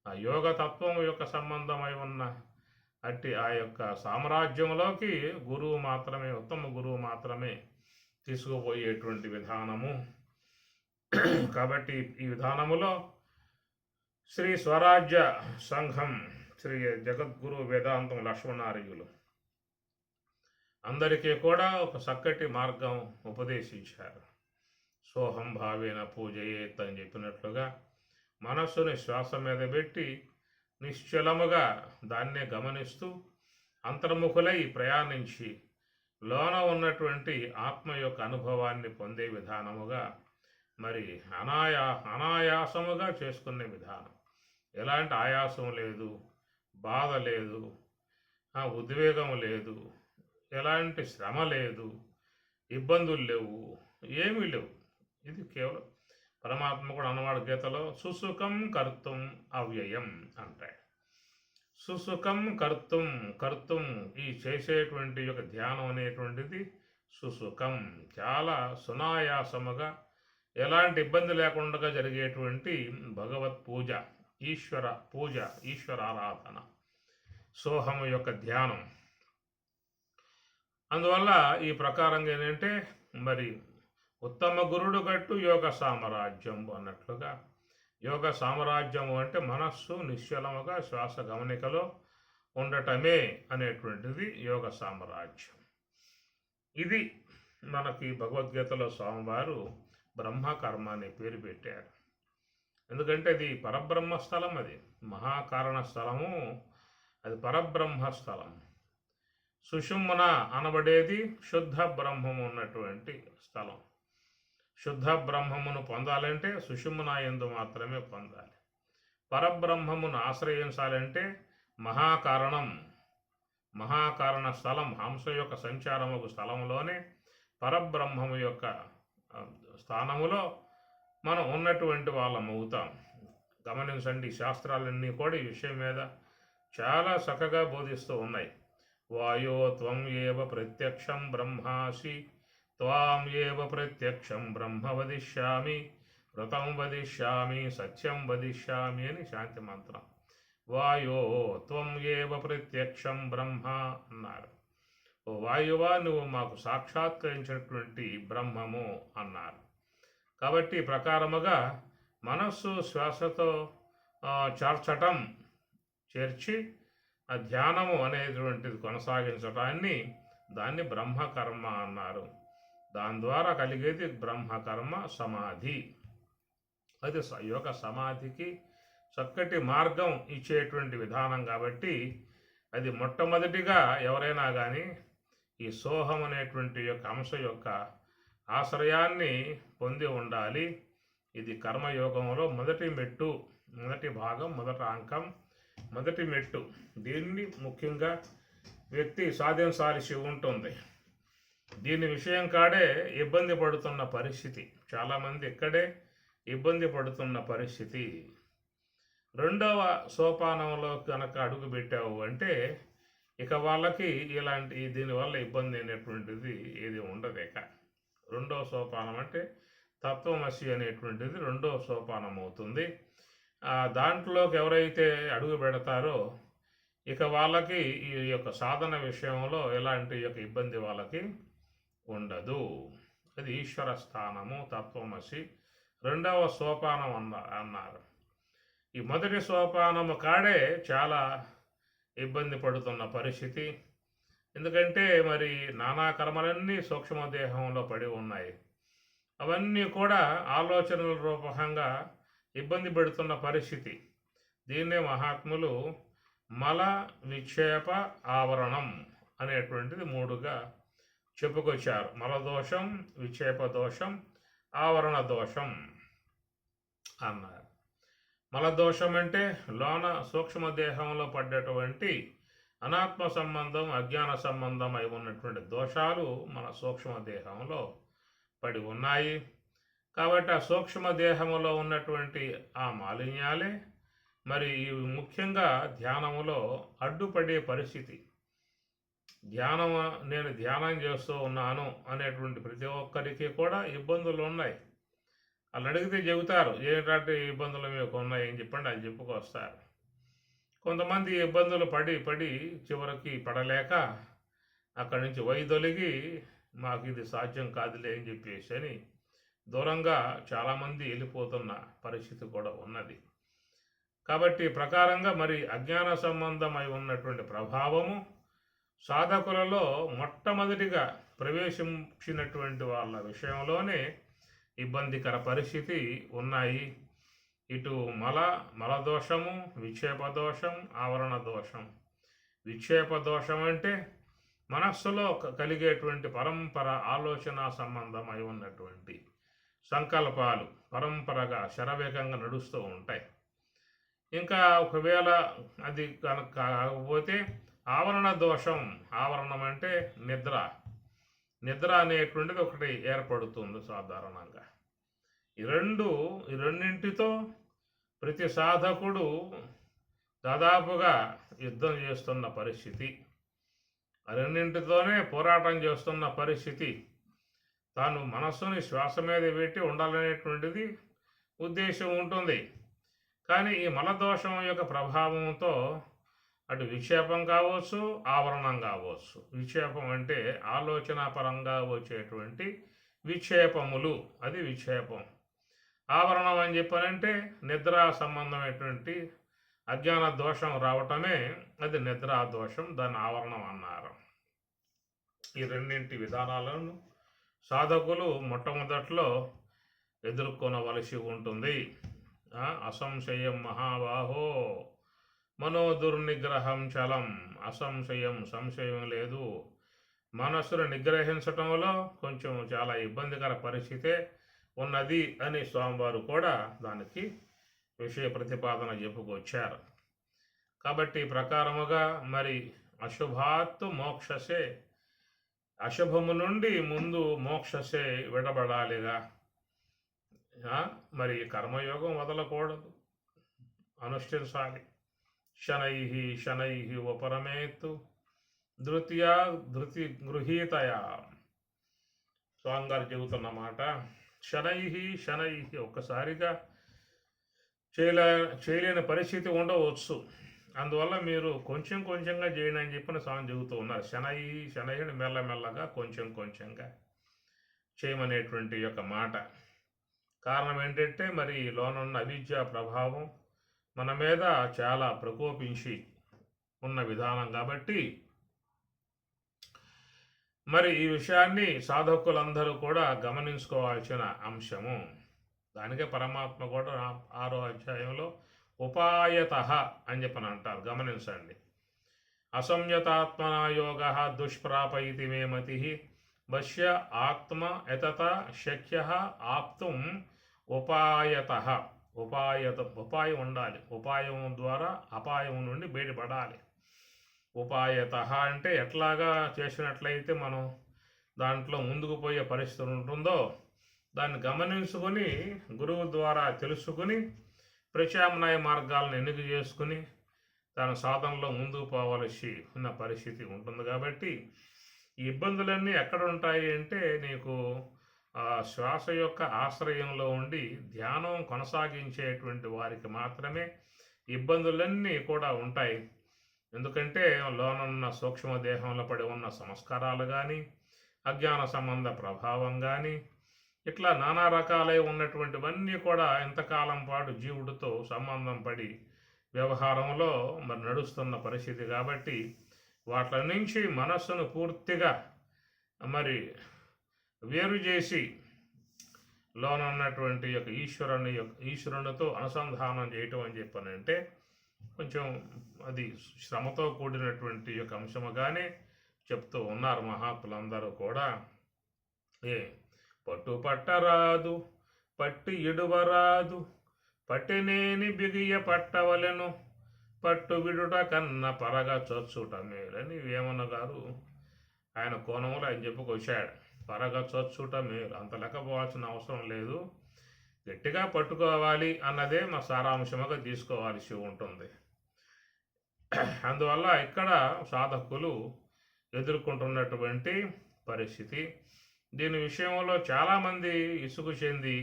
ఆ యోగ తత్వం యొక్క సంబంధమై ఉన్న అట్టి ఆ యొక్క సామ్రాజ్యంలోకి గురువు మాత్రమే, ఉత్తమ గురువు మాత్రమే తీసుకుపోయేటువంటి విధానము. కాబట్టి ఈ విధానములో శ్రీ స్వరాజ్య సంఘం, శ్రీ జగద్గురు వేదాంతం లక్ష్మణార్యులు అందరికీ కూడా ఒక చక్కటి మార్గం ఉపదేశించారు. సోహం భావేన పూజయేత్ అని చెప్పినట్లుగా మనస్సుని శ్వాస మీద పెట్టి నిశ్చలముగా దాన్నే గమనిస్తూ అంతర్ముఖులై ప్రయాణించి లోన ఉన్నటువంటి ఆత్మ యొక్క అనుభవాన్ని పొందే విధానముగా, మరి అనాయాసముగా చేసుకునే విధానం. ఎలాంటి ఆయాసం లేదు, బాధ లేదు, ఉద్వేగం లేదు, ఎలాంటి శ్రమ లేదు, ఇబ్బందులు లేవు, ఏమీ లేవు. ఇది కేవలం పరమాత్మ కూడా అన్నవాడు గీతలో సుసుఖం కర్తుం అవ్యయం అంటాడు. సుసుఖం కర్తుం, కర్తుం ఈ చేసేటువంటి యొక్క ధ్యానం అనేటువంటిది సుసుఖం, చాలా సునాయాసముగా ఎలాంటి ఇబ్బంది లేకుండా జరిగేటువంటి భగవత్ పూజ, ఈశ్వర పూజ, ఈశ్వరారాధన, సోహము యొక్క ధ్యానం. అందువల్ల ఈ ప్రకారంగా ఏంటంటే మరి ఉత్తమ గురుడు గట్టు యోగ సామ్రాజ్యం అన్నట్లుగా, యోగ సామ్రాజ్యము అంటే మనస్సు నిశ్చలముగా శ్వాస గమనికలో ఉండటమే అనేటువంటిది యోగ సామ్రాజ్యం. ఇది మనకి భగవద్గీతలో స్వామివారు బ్రహ్మకర్మ అనే పేరు పెట్టారు. ఎందుకంటే అది పరబ్రహ్మ స్థలం, అది మహాకారణ స్థలము, అది పరబ్రహ్మ స్థలం. సుషుమ్న అనబడేది శుద్ధ బ్రహ్మము ఉన్నటువంటి స్థలం. శుద్ధ బ్రహ్మమును పొందాలంటే సుషుమ్న యందు మాత్రమే పొందాలి. పరబ్రహ్మమును ఆశ్రయించాలంటే మహాకారణ స్థలం, హంస యొక్క సంచారముకు స్థలంలోనే పరబ్రహ్మము యొక్క స్థానములో మనం ఉన్నటువంటి వాళ్ళం అవుతాం. గమనించండి, శాస్త్రాలన్నీ కూడా ఈ విషయం మీద చాలా చక్కగా బోధిస్తూ ఉన్నాయి. వాయో త్వం ఏవ ప్రత్యక్షం బ్రహ్మాసి త్వాం ఏవ ప్రత్యక్షం బ్రహ్మ వదిష్యామి వ్రతం వదిష్యామి సత్యం వదిష్యామి అని శాంతి మంత్రం. వాయో త్వం ఏవ ప్రత్యక్షం బ్రహ్మ అన్నారు. ఓ వాయువా, నువ్వు మాకు సాక్షాత్కరించినటువంటి బ్రహ్మము అన్నారు. కాబట్టి ప్రకారముగా మనస్సు శ్వాసతో చేర్చటం, చేర్చి ఆ ధ్యానము అనేటువంటిది కొనసాగించటాన్ని దాన్ని బ్రహ్మకర్మ అన్నారు. దాని ద్వారా కలిగేది బ్రహ్మకర్మ సమాధి. అది యోగ సమాధికి చక్కటి మార్గం ఇచ్చేటువంటి విధానం. కాబట్టి అది మొట్టమొదటిగా ఎవరైనా కానీ ఈ సోహం అనేటువంటి యొక్క అంశ యొక్క ఆశ్రయాన్ని పొంది ఉండాలి. ఇది కర్మయోగంలో మొదటి మెట్టు, మొదటి భాగం, మొదటి అంకం, మొదటి మెట్టు. దీన్ని ముఖ్యంగా వ్యక్తి సాధించాల్సి ఉంటుంది. దీని విషయం కాడే ఇబ్బంది పడుతున్న పరిస్థితి, చాలామంది ఇక్కడే ఇబ్బంది పడుతున్న పరిస్థితి. రెండవ సోపానంలో కనుక అడుగు పెట్టావు అంటే ఇక వాళ్ళకి ఇలాంటి దీనివల్ల ఇబ్బంది అనేటువంటిది ఏది ఉండదు. ఇక రెండవ సోపానం అంటే తత్వమసి అనేటువంటిది రెండవ సోపానం అవుతుంది. దాంట్లోకి ఎవరైతే అడుగు పెడతారో ఇక వాళ్ళకి ఈ యొక్క సాధన విషయంలో ఎలాంటి యొక్క ఇబ్బంది వాళ్ళకి ఉండదు. అది ఈశ్వర స్థానము, తత్వమసి రెండవ సోపానం అన్నారు. ఈ మొదటి సోపానము కాడే చాలా ఇబ్బంది పడుతున్న పరిస్థితి. ఎందుకంటే మరి నానా కర్మలన్నీ సూక్ష్మదేహంలో పడి ఉన్నాయి. అవన్నీ కూడా ఆలోచనల రూపంగా ఇబ్బంది పెడుతున్న పరిస్థితి. దీన్నే మహాత్ములు మల విక్షేప ఆవరణం అనేటువంటిది మూడుగా చెప్పుకొచ్చారు. మలదోషం, విక్షేప దోషం, ఆవరణ దోషం అన్నారు. మలదోషం అంటే లోన సూక్ష్మదేహంలో పడ్డటువంటి అనాత్మ సంబంధం, అజ్ఞాన సంబంధం అయి ఉన్నటువంటి దోషాలు మన సూక్ష్మదేహంలో పడి ఉన్నాయి. కాబట్టి ఆ సూక్ష్మదేహంలో ఉన్నటువంటి ఆ మాలిన్యాలే మరి ముఖ్యంగా ధ్యానములో అడ్డుపడే పరిస్థితి. నేను ధ్యానం చేస్తూ ఉన్నాను అనేటువంటి ప్రతి ఒక్కరికి కూడా ఇబ్బందులు ఉన్నాయి. వాళ్ళు అడిగితే చెబుతారు ఏంటంటే ఇబ్బందులు మీకు ఉన్నాయి అని చెప్పండి, అది చెప్పుకొస్తారు. కొంతమంది ఇబ్బందులు పడి చివరికి పడలేక అక్కడి నుంచి వైదొలిగి మాకు ఇది సాధ్యం కాదులే అని చెప్పేసి అని దూరంగా చాలామంది వెళ్ళిపోతున్న పరిస్థితి కూడా ఉన్నది. కాబట్టి ప్రకారంగా మరి అజ్ఞాన సంబంధమై ఉన్నటువంటి ప్రభావము సాధకులలో మొట్టమొదటిగా ప్రవేశించినటువంటి వాళ్ళ విషయంలోనే ఇబ్బందికర పరిస్థితి ఉన్నాయి. ఇటు మలదోషము, విక్షేప దోషం, ఆవరణ దోషం. విక్షేప దోషం అంటే మనస్సులో కలిగేటువంటి పరంపర ఆలోచన సంబంధమై ఉన్నటువంటి సంకల్పాలు పరంపరగా శరవేగంగా నడుస్తూ ఉంటాయి. ఇంకా ఒకవేళ అది కనుక కాకపోతే ఆవరణ దోషం. ఆవరణం అంటే నిద్ర అనేటువంటిది ఒకటి ఏర్పడుతుంది సాధారణంగా. ఈ రెండింటితో ప్రతి సాధకుడు దాదాపుగా యుద్ధం చేస్తున్న పరిస్థితి. ఆ రెండింటితోనే పోరాటం చేస్తున్న పరిస్థితి. తాను మనస్సుని శ్వాస మీద పెట్టి ఉండాలనేటువంటిది ఉద్దేశం ఉంటుంది. కానీ ఈ మలదోషం యొక్క ప్రభావంతో అటు విక్షేపం కావచ్చు, ఆవరణం కావచ్చు. విక్షేపం అంటే ఆలోచన పరంగా వచ్చేటువంటి విక్షేపములు, అది విక్షేపం. ఆవరణం అని చెప్పానంటే నిద్ర సంబంధమైనటువంటి అజ్ఞాన దోషం రావటమే అది నిద్రా దోషం, దాన్ని ఆవరణం అన్నారు. ఈ రెండింటి విధానాలను సాధకులు మొట్టమొదట్లో ఎదుర్కొనవలసి ఉంటుంది. అసంశయం మహాబాహో మనోదుర్నిగ్రహం చలం. అసంశయం, సంశయం లేదు. మనస్సును నిగ్రహించటంలో కొంచెం చాలా ఇబ్బందికర పరిస్థితే ఉన్నది అని స్వామివారు కూడా దానికి విషయ ప్రతిపాదన చెప్పుకొచ్చారు. కాబట్టి ప్రకారముగా మరి అశుభాత్తు మోక్షసే, అశుభము నుండి ముందు మోక్షసే విడబడాలిగా. మరి కర్మయోగం వదలకూడదు, అనుష్ఠించాలి. శనై ఉపరమేత్తు ధృతి గృహీతయా. స్వామి గారు చెబుతున్నమాట. శనై ఒక్కసారిగా చేయలేని పరిస్థితి ఉండవచ్చు. అందువల్ల మీరు కొంచెం కొంచెంగా చేయండి అని చెప్పిన స్వామి చెబుతూ ఉన్నారు. శనైని మెల్లమెల్లగా కొంచెం కొంచెంగా చేయమనేటువంటి యొక్క మాట. కారణం ఏంటంటే మరి లోనున్న అవిద్యా ప్రభావం మన మీద చాలా ప్రకోపించి ఉన్న విధానం కాబట్టి మరి ఈ విషయాన్ని సాధకులందరూ కూడా గమనించుకోవాల్సిన అంశము. దానికే పరమాత్మ కూడా 6వ అధ్యాయంలో ఉపాయత అని చెప్పని అంటారు. గమనించండి. అసంయతాత్మనా యోగ దుష్ప్రాపైతి మే మతి వశ్య ఆత్మ యతత శక్య ఆప్తుం ఉపాయత. ఉపాయం ఉండాలి. ఉపాయం ద్వారా అపాయం నుండి బయటపడాలి. ఉపాయత అంటే ఎట్లాగా చేసినట్లయితే మనం దాంట్లో ముందుకు పోయే పరిస్థితి ఉంటుందో దాన్ని గమనించుకొని గురువు ద్వారా తెలుసుకుని ప్రత్యామ్నాయ మార్గాలను ఎన్నిక చేసుకుని తన సాధనలో ముందుకు పోవలసి ఉన్న పరిస్థితి ఉంటుంది. కాబట్టి ఈ ఇబ్బందులన్నీ ఎక్కడ ఉంటాయి అంటే నీకు శ్వాస యొక్క ఆశ్రయంలో ఉండి ధ్యానం కొనసాగించేటువంటి వారికి మాత్రమే ఇబ్బందులన్నీ కూడా ఉంటాయి. ఎందుకంటే లోనున్న సూక్ష్మదేహంలో పడి ఉన్న సంస్కారాలు కానీ అజ్ఞాన సంబంధ ప్రభావం కానీ ఇట్లా నానా రకాలై ఉన్నటువంటివన్నీ కూడా ఇంతకాలం పాటు జీవుడితో సంబంధం పడి వ్యవహారంలో మరి నడుస్తున్న పరిస్థితి. కాబట్టి వాటి నుంచి మనస్సును పూర్తిగా మరి వేరు చేసి లోనున్నటువంటి యొక్క ఈశ్వరునితో అనుసంధానం చేయటం అని చెప్పానంటే కొంచెం అది శ్రమతో కూడినటువంటి యొక్క అంశముగానే చెప్తూ ఉన్నారు మహాత్ములందరూ కూడా. పట్టు పట్టరాదు పట్టి ఇడువరాదు పట్టినేని బిగియ పట్టవలెను పట్టు విడుట కన్న పరగ చొచ్చుట మేలని వేమన గారు ఆయన కోణంలో ఆయన చెప్పుకొచ్చాడు. పరగ చొచ్చుట మేలు, అంత లెక్కపోవాల్సిన అవసరం లేదు, గట్టిగా పట్టుకోవాలి అన్నదే మా సారాంశముగా తీసుకోవాల్సి ఉంటుంది. అందువల్ల ఇక్కడ సాధకులు ఎదుర్కొంటున్నటువంటి పరిస్థితి. దీని విషయంలో చాలామంది ఇసుగు చెంది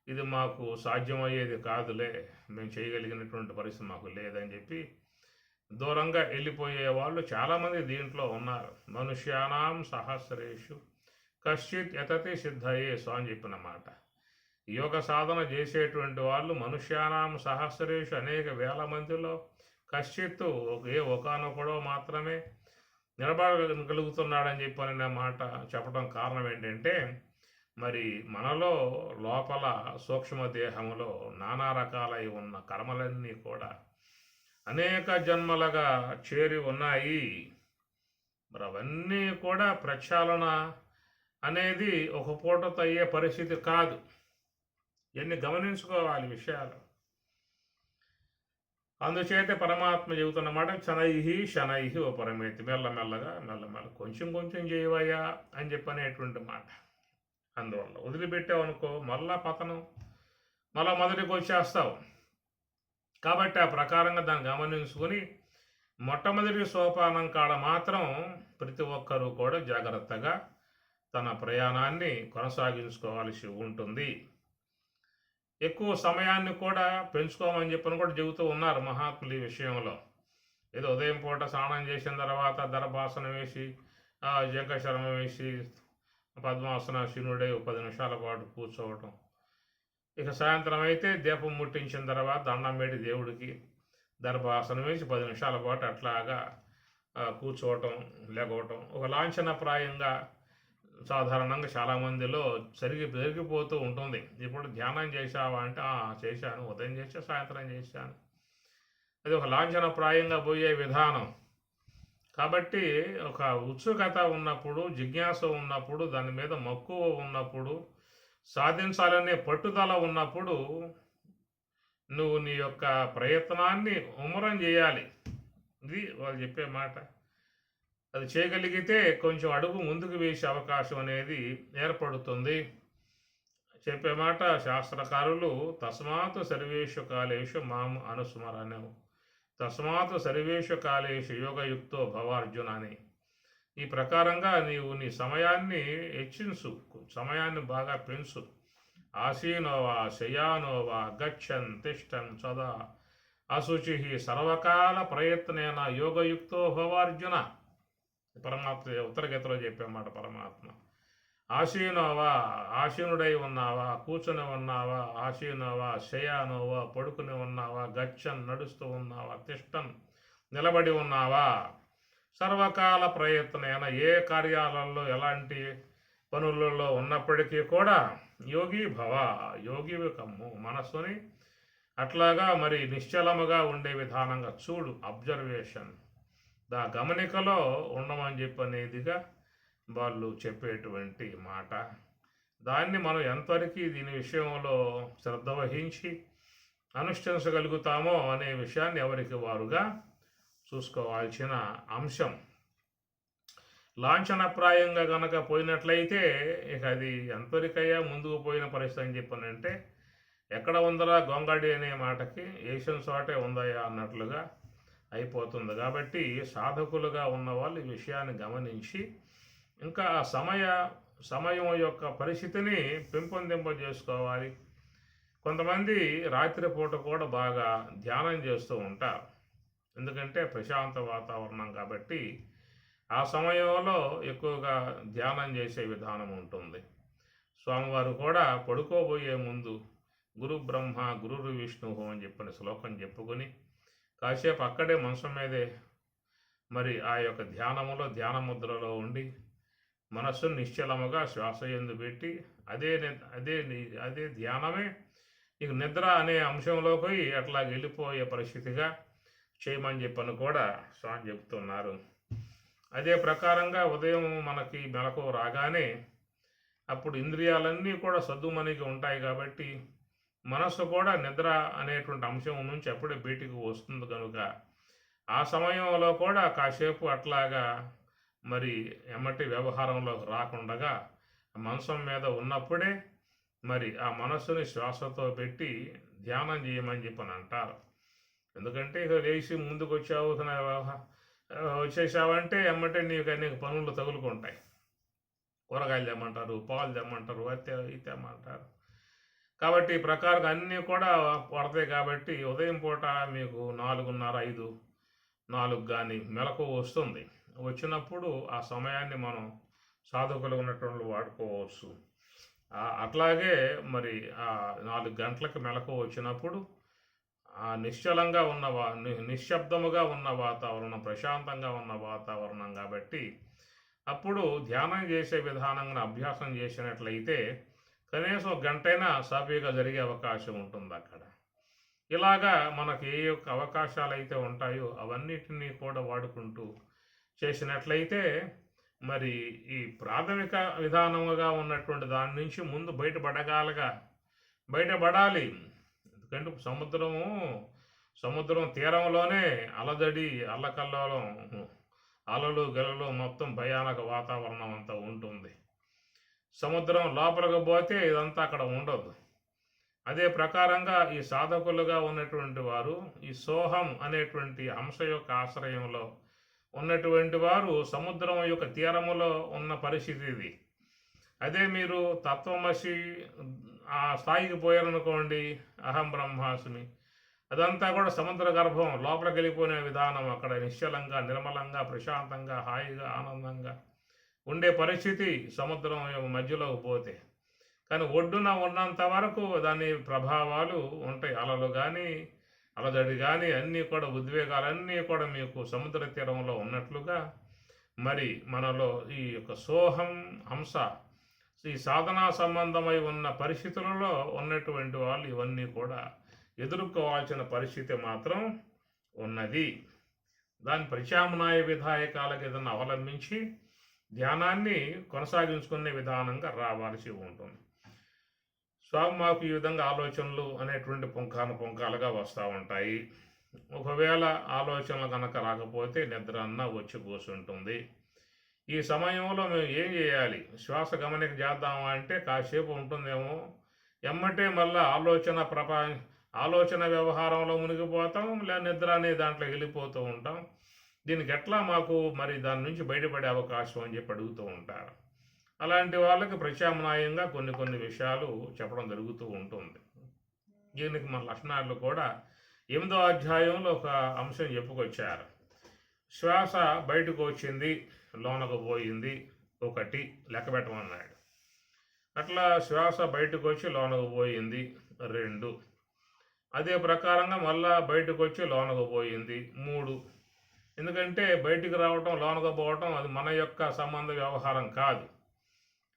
ఇది మాకు సాధ్యమయ్యేది కాదులే, మేము చేయగలిగినటువంటి పరిస్థితి మాకు లేదని చెప్పి దూరంగా వెళ్ళిపోయే వాళ్ళు చాలామంది దీంట్లో ఉన్నారు. మనుష్యానాం సహస్రేషు కశ్చిత్ యతతి సిద్ధయే స్వామి చెప్పిన మాట. యోగ సాధన చేసేటువంటి వాళ్ళు మనుష్యానాం సహస్రేషు అనేక వేల మందిలో కశ్చిత్తు ఒకానొకడో మాత్రమే నిలబడగలుగుతున్నాడని చెప్పని మాట చెప్పడం కారణం ఏంటంటే మరి మనలో లోపల సూక్ష్మదేహంలో నానా రకాలై ఉన్న కర్మలన్నీ కూడా అనేక జన్మలుగా చేరి ఉన్నాయి. మరి అవన్నీ కూడా ప్రక్షాళన అనేది ఒక పూటతో అయ్యే పరిస్థితి కాదు. ఇవన్నీ గమనించుకోవాలి విషయాలు. అందుచేత పరమాత్మ చెబుతున్నమాట శనై ఓ పరమేతి, మెల్లమెల్లగా కొంచెం కొంచెం చేయవయ్యా అని చెప్పనేటువంటి మాట. అందువల్ల వదిలిపెట్టావనుకో మళ్ళా పతనం, మళ్ళా మొదటికి వచ్చేస్తావు. కాబట్టి ఆ ప్రకారంగా దాన్ని గమనించుకొని మొట్టమొదటి సోపానం కాడ మాత్రం ప్రతి ఒక్కరూ కూడా జాగ్రత్తగా తన ప్రయాణాన్ని కొనసాగించుకోవాల్సి ఉంటుంది. ఎక్కువ సమయాన్ని కూడా పెంచుకోమని చెప్పని కూడా చెబుతూ ఉన్నారు మహాత్ములు ఈ విషయంలో. ఏదో ఉదయం పూట స్నానం చేసిన తర్వాత దర్భాసనం వేసి జంకశర్మం వేసి పద్మాసనాశీనుడై 10 నిమిషాల పాటు కూర్చోవటం, ఇక సాయంత్రం అయితే దీపం ముట్టించిన తర్వాత దండం పెట్టి దేవుడికి దర్భాసనం వేసి 10 నిమిషాల పాటు అట్లాగా కూర్చోవటం లేకపోవటం ఒక లాంఛనప్రాయంగా సాధారణంగా చాలామందిలో జరిగిపోతూ ఉంటుంది. ఇప్పుడు ధ్యానం చేశావా అంటే చేశాను, ఉదయం చేశా, సాయంత్రం చేశాను. అది ఒక లాంఛనప్రాయంగా పోయే విధానం. కాబట్టి ఒక ఉత్సుకత ఉన్నప్పుడు, జిజ్ఞాస ఉన్నప్పుడు, దాని మీద మక్కువ ఉన్నప్పుడు, సాధించాలనే పట్టుదల ఉన్నప్పుడు నువ్వు నీ యొక్క ప్రయత్నాన్ని ముమ్మరం చేయాలి. ఇది వాళ్ళు చెప్పే మాట. అది చేయగలిగితే కొంచెం అడుగు ముందుకు వేసే అవకాశం అనేది ఏర్పడుతుంది. చెప్పే మాట శాస్త్రకారులు తస్మాత్ సర్వేషు కాలేషు మాం అనుస్మరణం, తస్మాత్ సర్వేషు కాలేషు యోగయుక్తో భవార్జున అని. ఈ ప్రకారంగా నీవు నీ సమయాన్ని హెచ్చించు, సమయాన్ని బాగా పెంచు. ఆసీనో వా శయానో వా గచ్చన్ తిష్టన్ సదా అశుచి సర్వకాల ప్రయత్నేన యోగయుక్తో భవార్జున. పరమాత్మ ఉత్తరగీతలో చెప్పామాట పరమాత్మ. ఆసీనోవా ఆసీనుడై ఉన్నావా, కూర్చుని ఉన్నావా, ఆసీనోవా శయానోవా పడుకుని ఉన్నావా, గచ్చన్ నడుస్తూ ఉన్నావా, తిష్టన్ నిలబడి ఉన్నావా, సర్వకాల ప్రయత్నైన ఏ కార్యాలలో ఎలాంటి పనులలో ఉన్నప్పటికీ కూడా యోగి భవ, యోగివి కమ్ము, మనస్సుని అట్లాగా మరి నిశ్చలముగా ఉండే విధానంగా చూడు, అబ్జర్వేషన్, గమనికలో ఉండమని చెప్పనేదిగా వాళ్ళు చెప్పేటువంటి మాట. దాన్ని మనం ఎంతవరకు దీని విషయంలో శ్రద్ధ వహించి అనుష్ఠించగలుగుతామో అనే విషయాన్ని ఎవరికి వారుగా చూసుకోవాల్సిన అంశం. లాంఛనప్రాయంగా కనుక పోయినట్లయితే ఇక అది ఎంతవరకయ్యా ముందుకు పోయిన పరిస్థితి అని చెప్పానంటే, ఎక్కడ ఉందరా గొంగడి అనే మాటకి ఏషియన్ చోటే ఉందయా అన్నట్లుగా అయిపోతుంది. కాబట్టి సాధకులుగా ఉన్నవాళ్ళు ఈ విషయాన్ని గమనించి ఇంకా సమయం యొక్క పరిస్థితిని పెంపొందింపజేసుకోవాలి. కొంతమంది రాత్రిపూట కూడా బాగా ధ్యానం చేస్తూ ఉంటారు. ఎందుకంటే ప్రశాంత వాతావరణం కాబట్టి ఆ సమయంలో ఎక్కువగా ధ్యానం చేసే విధానం ఉంటుంది. స్వామివారు కూడా పడుకోబోయే ముందు గురు బ్రహ్మ గురు విష్ణువు అని చెప్పిన శ్లోకం చెప్పుకొని కాసేపు అక్కడే మనసు మీదే మరి ఆ యొక్క ధ్యాన ముద్రలో ఉండి మనస్సును నిశ్చలముగా శ్వాస యందు పెట్టి అదే ధ్యానమే ఇక నిద్ర అనే అంశంలోకి అట్లా వెళ్ళిపోయే పరిస్థితిగా చేయమని చెప్పని కూడా స్వామి చెబుతున్నారు. అదే ప్రకారంగా ఉదయం మనకి మెలకువ రాగానే అప్పుడు ఇంద్రియాలన్నీ కూడా సద్దుమణిగి ఉంటాయి కాబట్టి మనస్సు కూడా నిద్ర అనేటువంటి అంశం నుంచి అప్పుడే బయటికి వస్తుంది కనుక ఆ సమయంలో కూడా కాసేపు అట్లాగా మరి ఎమ్మటి వ్యవహారంలోకి రాకుండా మనసం మీద ఉన్నప్పుడే మరి ఆ మనస్సుని శ్వాసతో పెట్టి ధ్యానం చేయమని చెప్పని అంటారు. ఎందుకంటే ఇక లేచి ముందుకు వచ్చేసావంటే ఎమ్మటే నీకు పనులు తగులుకుంటాయి. కూరగాయలు తెమ్మంటారు, పాలు తెమ్మంటారు, ఇది తెమ్మంటారు. కాబట్టి ఈ ప్రకారంగా అన్నీ కూడా పడతాయి. కాబట్టి ఉదయం పూట మీకు 4:30, 5 కానీ మెలకు వస్తుంది. వచ్చినప్పుడు ఆ సమయాన్ని మనం సాధకులు ఉన్నటువంటి వాడుకోవచ్చు. అట్లాగే మరి ఆ 4 గంటలకు మెలకు వచ్చినప్పుడు ఆ నిశ్చలంగా నిశ్శబ్దముగా ఉన్న వాతావరణం, ప్రశాంతంగా ఉన్న వాతావరణం కాబట్టి అప్పుడు ధ్యానం చేసే విధానంగా అభ్యాసం చేసినట్లయితే కనీసం 1 గంటైనా సాఫీగా జరిగే అవకాశం ఉంటుంది అక్కడ. ఇలాగా మనకి ఏ యొక్క అవకాశాలు అయితే ఉంటాయో అవన్నిటినీ కూడా వాడుకుంటూ చేసినట్లయితే మరి ఈ ప్రాథమిక విధానముగా ఉన్నటువంటి దాని నుంచి ముందు బయటపడాలి. ఎందుకంటే సముద్రం తీరంలోనే అలజడి, అల్లకల్లోలం, అలలు గెలలు మొత్తం భయానక వాతావరణం అంతా ఉంటుంది. సముద్రం లోపలికి పోతే ఇదంతా అక్కడ ఉండదు. అదే ప్రకారంగా ఈ సాధకులుగా ఉన్నటువంటి వారు ఈ సోహం అనేటువంటి అంశ యొక్క ఆశ్రయంలో ఉన్నటువంటి వారు సముద్రం యొక్క తీరములో ఉన్న పరిస్థితి ఇది. అదే మీరు తత్వమసి ఆ స్థాయికి పోయారనుకోండి, అహం బ్రహ్మాస్మి, అదంతా కూడా సముద్ర గర్భం లోపలికి వెళ్ళిపోయిన విధానం. అక్కడ నిశ్చలంగా, నిర్మలంగా, ప్రశాంతంగా, హాయిగా, ఆనందంగా ఉండే పరిస్థితి సముద్రం మధ్యలోకి పోతే. కానీ ఒడ్డున ఉన్నంత వరకు దాని ప్రభావాలు ఉంటాయి. అలలు కానీ, అలజడి కానీ అన్నీ కూడా, ఉద్వేగాలన్నీ కూడా మీకు సముద్ర తీరంలో ఉన్నట్లుగా మరి మనలో ఈ యొక్క సోహం హంస ఈ సాధనా సంబంధమై ఉన్న పరిస్థితులలో ఉన్నటువంటి వాళ్ళు ఇవన్నీ కూడా ఎదుర్కోవాల్సిన పరిస్థితి మాత్రం ఉన్నది. దాని ప్రత్యామ్నాయ విధాయకాలకు ఏదైనా అవలంబించి ధ్యానాన్ని కొనసాగించుకునే విధానంగా రావాల్సి ఉంటుంది. స్వామి మాకు ఈ విధంగా ఆలోచనలు అనేటువంటి పుంఖాలుగా వస్తూ ఉంటాయి. ఒకవేళ ఆలోచనలు కనుక రాకపోతే నిద్ర అన్నా వచ్చి కూర్చుంటుంది. ఈ సమయంలో మేము ఏం చేయాలి? శ్వాస గమనిక చేద్దామా అంటే కాసేపు ఉంటుందేమో, ఎమ్మటే మళ్ళీ ఆలోచన వ్యవహారంలో మునిగిపోతాం, లేదా నిద్ర అనే దాంట్లో వెళ్ళిపోతూ ఉంటాం. దీనికి ఎట్లా మాకు మరి దాని నుంచి బయటపడే అవకాశం అని చెప్పి అడుగుతూ ఉంటారు. అలాంటి వాళ్ళకి ప్రత్యామ్నాయంగా కొన్ని కొన్ని విషయాలు చెప్పడం జరుగుతూ ఉంటుంది. దీనికి మన లక్షణాలు కూడా 8వ అధ్యాయంలో ఒక అంశం చెప్పుకొచ్చారు. శ్వాస బయటకు వచ్చింది, లోనకు పోయింది, 1 లెక్క పెట్టమన్నాడు. అట్లా శ్వాస బయటకు వచ్చి లోనకు పోయింది, 2 అదే ప్రకారంగా మళ్ళా బయటకు వచ్చి లోనకు పోయింది, 3 ఎందుకంటే బయటికి రావటం లోనకు పోవటం అది మన యొక్క సంబంధ వ్యవహారం కాదు,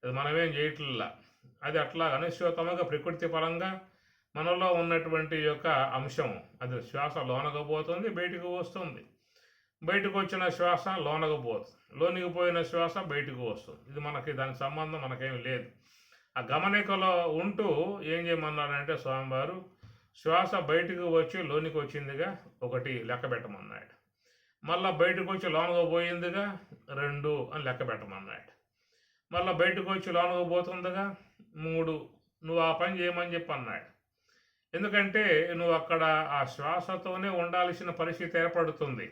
అది మనమేం చేయట్లా. అది అట్లా అనిశ్చితముగా ప్రకృతి పరంగా మనలో ఉన్నటువంటి యొక్క అంశం. అది శ్వాస లోనకు పోతుంది, బయటికి వస్తుంది. బయటకు వచ్చిన శ్వాస లోనకు పోతుంది, లోనికి పోయిన శ్వాస బయటకు వస్తుంది. ఇది మనకి దానికి సంబంధం మనకేమి లేదు. ఆ గమనికలో ఉంటూ ఏం చేయమన్నారంటే స్వామివారు శ్వాస బయటకు వచ్చి లోనికి వచ్చిందిగా 1 లెక్క పెట్టమన్నాడు. మళ్ళీ బయటకు వచ్చి లోనకు పోయిందిగా 2 అని లెక్క పెట్టమన్నాడు. మళ్ళీ బయటకు వచ్చి లోనకు పోతుందిగా 3 నువ్వు ఆ పని చేయమని చెప్పి అన్నాడు. ఎందుకంటే నువ్వు అక్కడ ఆ శ్వాసతోనే ఉండాల్సిన పరిస్థితి ఏర్పడుతుంది.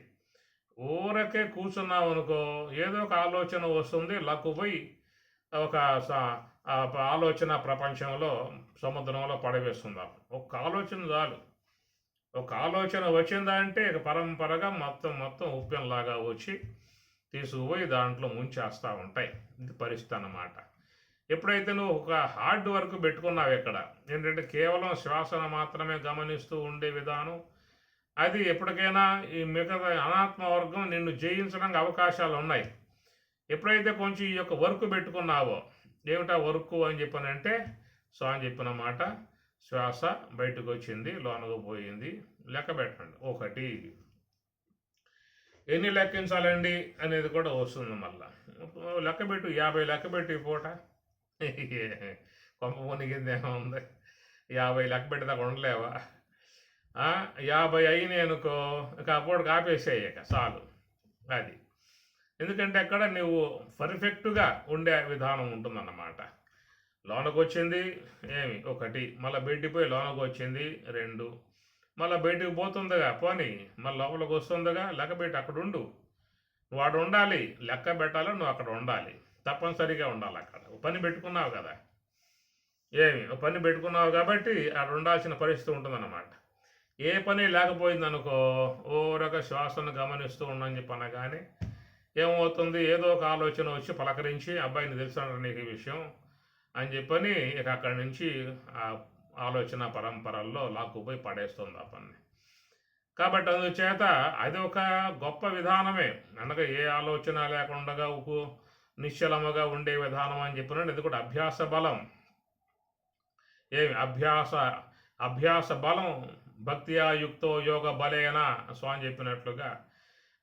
ఊరకే కూర్చున్నావు అనుకో, ఏదో ఒక ఆలోచన వస్తుంది, లక్కుపోయి ఒక ఆలోచన ప్రపంచంలో సముద్రంలో పడవేస్తుందా. ఒక్క ఆలోచన చాలు. ఒక ఆలోచన వచ్చిందంటే ఇక పరంపరగా మొత్తం ఉప్పెనలాగా వచ్చి తీసుకుపోయి దాంట్లో ముంచేస్తూ ఉంటాయి. ఇది పరిస్థితి అన్నమాట. ఎప్పుడైతే నువ్వు ఒక హార్డ్ వర్క్ పెట్టుకున్నావు ఇక్కడ, ఏంటంటే కేవలం శ్వాసను మాత్రమే గమనిస్తూ ఉండే విధానం, అది ఎప్పటికైనా ఈ మిగతా అనాత్మ వర్గం నిన్ను జయించడానికి అవకాశాలు ఉన్నాయి. ఎప్పుడైతే కొంచెం ఈ యొక్క వర్క్ పెట్టుకున్నావో, ఏమిటా వర్క్ అని చెప్పానంటే స్వామి చెప్పిన మాట, శ్వాస బయటకు వచ్చింది, లోనకు పోయింది, లెక్క పెట్టండి. 1 ఎన్ని లెక్కించాలండి అనేది కూడా వస్తుంది. మళ్ళా లెక్కబెట్టు, 50 లెక్కబెట్టి పూట కొంప మునిగింది ఏముంది, 50 లెక్కబెట్టేదాకా ఉండలేవా? 50 అయినాయి అనుకో, ఇక అప్పుడు ఆపేసేయి, ఇక చాలు. అది ఎందుకంటే అక్కడ నువ్వు పర్ఫెక్ట్గా ఉండే విధానం ఉంటుందన్నమాట. లోనకు వచ్చింది 1, మళ్ళీ బయటికి పోయి లోనకు వచ్చింది 2, మళ్ళీ బయటికి పోతుందిగా పోనీ, మళ్ళీ లోపలికి వస్తుందిగా లెక్క పెట్టి అక్కడ ఉండు. నువ్వు అక్కడ ఉండాలి, లెక్క పెట్టాలి, నువ్వు అక్కడ ఉండాలి, తప్పనిసరిగా ఉండాలి. అక్కడ పని పెట్టుకున్నావు కదా, పని పెట్టుకున్నావు కాబట్టి అక్కడ ఉండాల్సిన పరిస్థితి ఉంటుందన్నమాట. ఏ పని లేకపోయిందనుకో, ఓరక శ్వాసను గమనిస్తూ ఉండని చెప్పి అనగానే ఏమవుతుంది, ఏదో ఒక ఆలోచన వచ్చి పలకరించి అబ్బాయిని తెలుసు నీకు ఈ విషయం అని చెప్పని ఇక అక్కడి నుంచి ఆ ఆలోచన పరంపరల్లో లాక్కుపోయి పడేస్తుంది ఆ పని. కాబట్టి అందుచేత అది ఒక గొప్ప విధానమే. అనగా ఏ ఆలోచన లేకుండా నిశ్చలముగా ఉండే విధానం అని చెప్పినట్టు ఇది కూడా అభ్యాస బలం. అభ్యాస బలం భక్తియా యుక్తో యోగ బలేన స్వామి చెప్పినట్లుగా,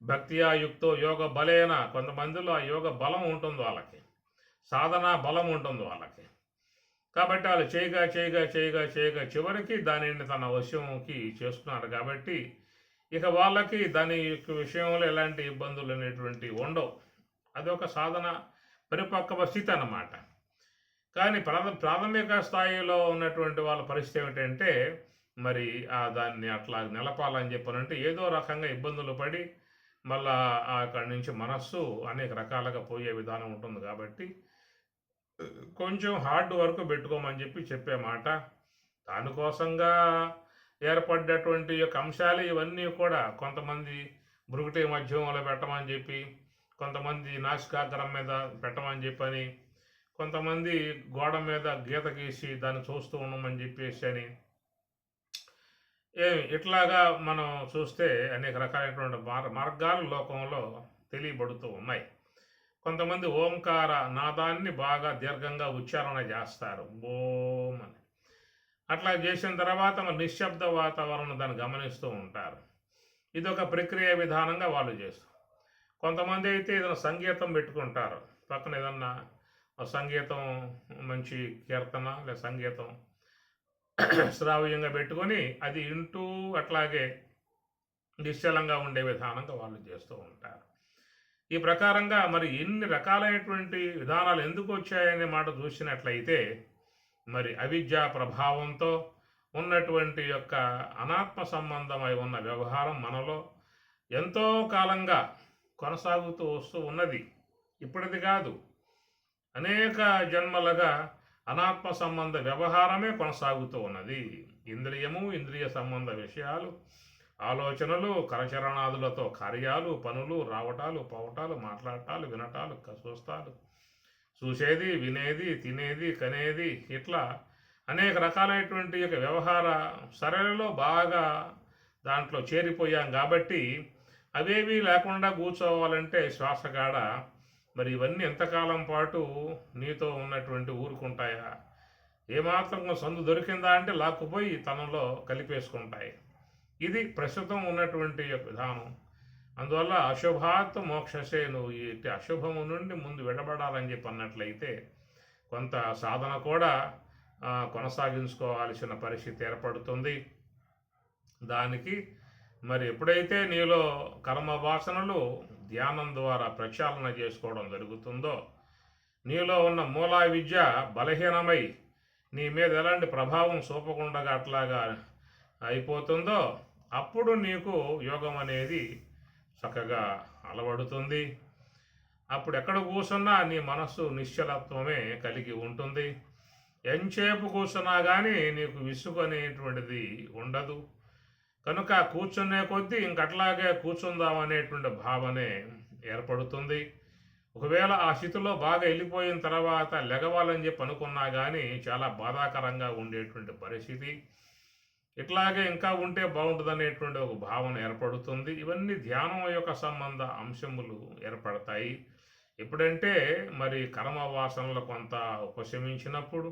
భక్తియా యుక్తో యోగ బలేన కొంతమందిలో ఆ యోగ బలం ఉంటుంది, వాళ్ళకి సాధనా బలం ఉంటుంది వాళ్ళకి. కాబట్టి వాళ్ళు చేయగా చివరికి దానిని తన వశంకి చేసుకున్నారు. కాబట్టి ఇక వాళ్ళకి దాని విషయంలో ఎలాంటి ఇబ్బందులు అనేటువంటి ఉండవు. అదొక సాధన పరిపక్వ స్థితి అన్నమాట. కానీ ప్రాథమిక స్థాయిలో ఉన్నటువంటి వాళ్ళ పరిస్థితి ఏమిటంటే, మరి దాన్ని అట్లా నిలపాలని చెప్పానంటే ఏదో రకంగా ఇబ్బందులు పడి మళ్ళా అక్కడి నుంచి మనస్సు అనేక రకాలుగా పోయే విధానం ఉంటుంది. కాబట్టి కొంచెం హార్డ్ వర్క్ పెట్టుకోమని చెప్పే మాట. దానికోసంగా ఏర్పడ్డటువంటి యొక్క అంశాలు ఇవన్నీ కూడా కొంతమంది భృగుటి మధ్యంలో పెట్టమని చెప్పి, కొంతమంది నాసికాగ్రం మీద పెట్టమని చెప్పని, కొంతమంది గోడ మీద గీత గీసి దాన్ని చూస్తూ ఉండమని చెప్పేసి అని, ఇట్లాగా మనం చూస్తే అనేక రకాలైనటువంటి మార్గాలు లోకంలో తెలియబడుతూ ఉన్నాయి. కొంతమంది ఓంకార నాదాన్ని బాగా దీర్ఘంగా ఉచ్చారణ చేస్తారు, ఓం అని. అట్లా చేసిన తర్వాత నిశ్శబ్ద వాతావరణం దాన్ని గమనిస్తూ ఉంటారు. ఇదొక ప్రక్రియ విధానంగా వాళ్ళు చేస్తారు. కొంతమంది అయితే ఏదైనా సంగీతం పెట్టుకుంటారు, పక్కన ఏదన్నా సంగీతం మంచి కీర్తన లేదా సంగీతం శ్రావ్యంగా పెట్టుకొని అది వింటూ అట్లాగే నిశ్చలంగా ఉండే విధానంగా వాళ్ళు చేస్తూ ఉంటారు. ఈ ప్రకారంగా మరి ఎన్ని రకాలైనటువంటి విధానాలు ఎందుకు వచ్చాయనే మాట చూసినట్లయితే, మరి అవిద్యా ప్రభావంతో ఉన్నటువంటి యొక్క అనాత్మ సంబంధమై ఉన్న వ్యవహారం మనలో ఎంతో కాలంగా కొనసాగుతూ వస్తూ ఉన్నది. ఇప్పటిది కాదు, అనేక జన్మలుగా అనాత్మ సంబంధ వ్యవహారమే కొనసాగుతూ ఉన్నది. ఇంద్రియము, ఇంద్రియ సంబంధ విషయాలు, ఆలోచనలు, కరచరణాదులతో కార్యాలు, పనులు, రావటాలు, పోవటాలు, మాట్లాడటాలు, వినటాలు, చూస్తాలు, చూసేది, వినేది, తినేది, కనేది, ఇట్లా అనేక రకాలైనటువంటి యొక్క వ్యవహార సరళిలో బాగా దాంట్లో చేరిపోయాం కాబట్టి అవేవి లేకుండా కూర్చోవాలంటే శ్వాసగాడ మరి ఇవన్నీ ఎంతకాలం పాటు నీతో ఉన్నటువంటి ఊరుకుంటాయా? ఏమాత్రం సందు దొరికిందా అంటే లాక్కుపోయి తనలో కలిపేసుకుంటాయి. ఇది ప్రస్తుతం ఉన్నటువంటి యొక్క విధానం. అందువల్ల అశుభాత్ మోక్షసే, నువ్వు ఈ అశుభము నుండి ముందు విడబడాలని చెప్పి అన్నట్లయితే కొంత సాధన కూడా కొనసాగించుకోవాల్సిన పరిస్థితి ఏర్పడుతుంది. దానికి మరి ఎప్పుడైతే నీలో కర్మ వాసనలు ధ్యానం ద్వారా ప్రక్షాళన చేసుకోవడం జరుగుతుందో, నీలో ఉన్న మూలా విద్య బలహీనమై నీ మీద ఎలాంటి ప్రభావం చూపకుండా అట్లాగా అయిపోతుందో, అప్పుడు నీకు యోగం అనేది చక్కగా అలవడుతుంది. అప్పుడు ఎక్కడ కూర్చున్నా నీ మనస్సు నిశ్చలత్వమే కలిగి ఉంటుంది. ఎంచేపు కూర్చున్నా కానీ నీకు విసుగు అనేటువంటిది ఉండదు. కనుక కూర్చునే కొద్దీ ఇంకట్లాగే కూర్చుందామనేటువంటి భావనే ఏర్పడుతుంది. ఒకవేళ ఆ స్థితిలో బాగా వెళ్ళిపోయిన తర్వాత లెగవాలని చెప్పి అనుకున్నా కానీ చాలా బాధాకరంగా ఉండేటువంటి పరిస్థితి. ఇట్లాగే ఇంకా ఉంటే బాగుంటుందనేటువంటి ఒక భావన ఏర్పడుతుంది. ఇవన్నీ ధ్యానం యొక్క సంబంధ అంశములు ఏర్పడతాయి. ఎప్పుడంటే మరి కర్మ వాసనలు కొంత ఉపశమించినప్పుడు,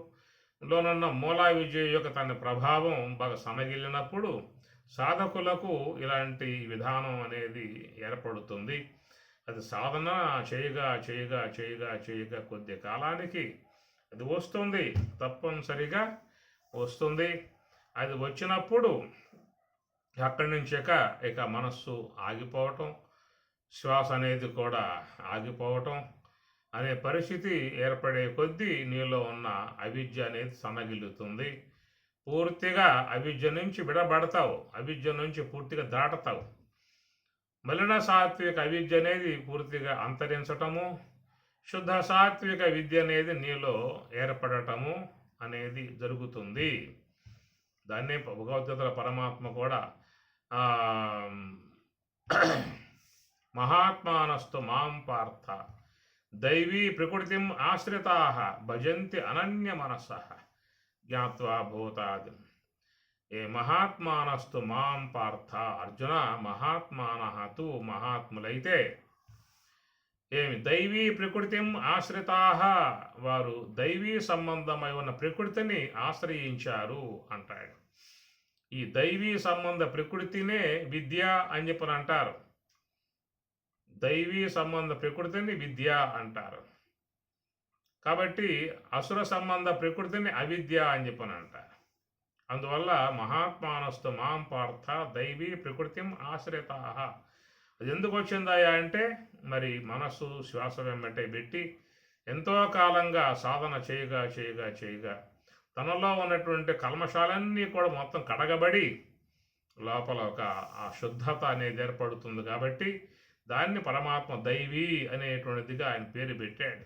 లోనున్న మూలా విద్య యొక్క తన ప్రభావం బాగా సన్నగిల్లినప్పుడు సాధకులకు ఇలాంటి విధానం అనేది ఏర్పడుతుంది. అది సాధన చేయగా చేయగా చేయగా చేయగా కొద్ది కాలానికి అది వస్తుంది, తప్పనిసరిగా వస్తుంది. అది వచ్చినప్పుడు అక్కడి నుంచి ఇక మనస్సు ఆగిపోవటం, శ్వాస అనేది కూడా ఆగిపోవటం అనే పరిస్థితి ఏర్పడే కొద్దీ నీలో ఉన్న అవిద్య అనేది సన్నగిల్లుతుంది. పూర్తిగా అవిద్య నుంచి విడబడతావు, అవిద్య నుంచి పూర్తిగా దాటతావు. మలిన సాత్విక అవిద్య అనేది పూర్తిగా అంతరించటము, శుద్ధ సాత్విక విద్య అనేది నీలో ఏర్పడటము అనేది జరుగుతుంది. దాన్నే భగవద్గీతల పరమాత్మ కూడా మహాత్మానస్తు మాం పార్థ దైవీ ప్రకృతిం ఆశ్రితాః భజంతి అనన్య మనసః జ్ఞాత్వా భూతాది. ఏ మహాత్మానస్తు మాం పార్థ, అర్జున మహాత్మానః తు మహాత్ములైతే ఏమి దైవీ ప్రకృతిం ఆశ్రితాః, వారు దైవీ సంబంధమై ఉన్న ప్రకృతిని ఆశ్రయించారు అంటాడు. ఈ దైవీ సంబంధ ప్రకృతినే విద్య అని చెప్పని అంటారు. దైవీ సంబంధ ప్రకృతిని విద్య అంటారు. కాబట్టి అసుర సంబంధ ప్రకృతిని అవిద్య అని చెప్పని అంటారు. అందువల్ల మహాత్మానస్తు మాం పార్థ దైవీ ప్రకృతిం ఆశ్రితాః. అది ఎందుకు వచ్చిందాయా అంటే మరి మనస్సు శ్వాస వెంబటే పెట్టి ఎంతో కాలంగా సాధన చేయగా చేయగా చేయగా తనలో ఉన్నటువంటి కల్మషాలన్నీ కూడా మొత్తం కడగబడి లోపల ఒక ఆ శుద్ధత అనేది ఏర్పడుతుంది. కాబట్టి దాన్ని పరమాత్మ దైవీ అనేటువంటిదిగా ఆయన పేరు పెట్టాడు.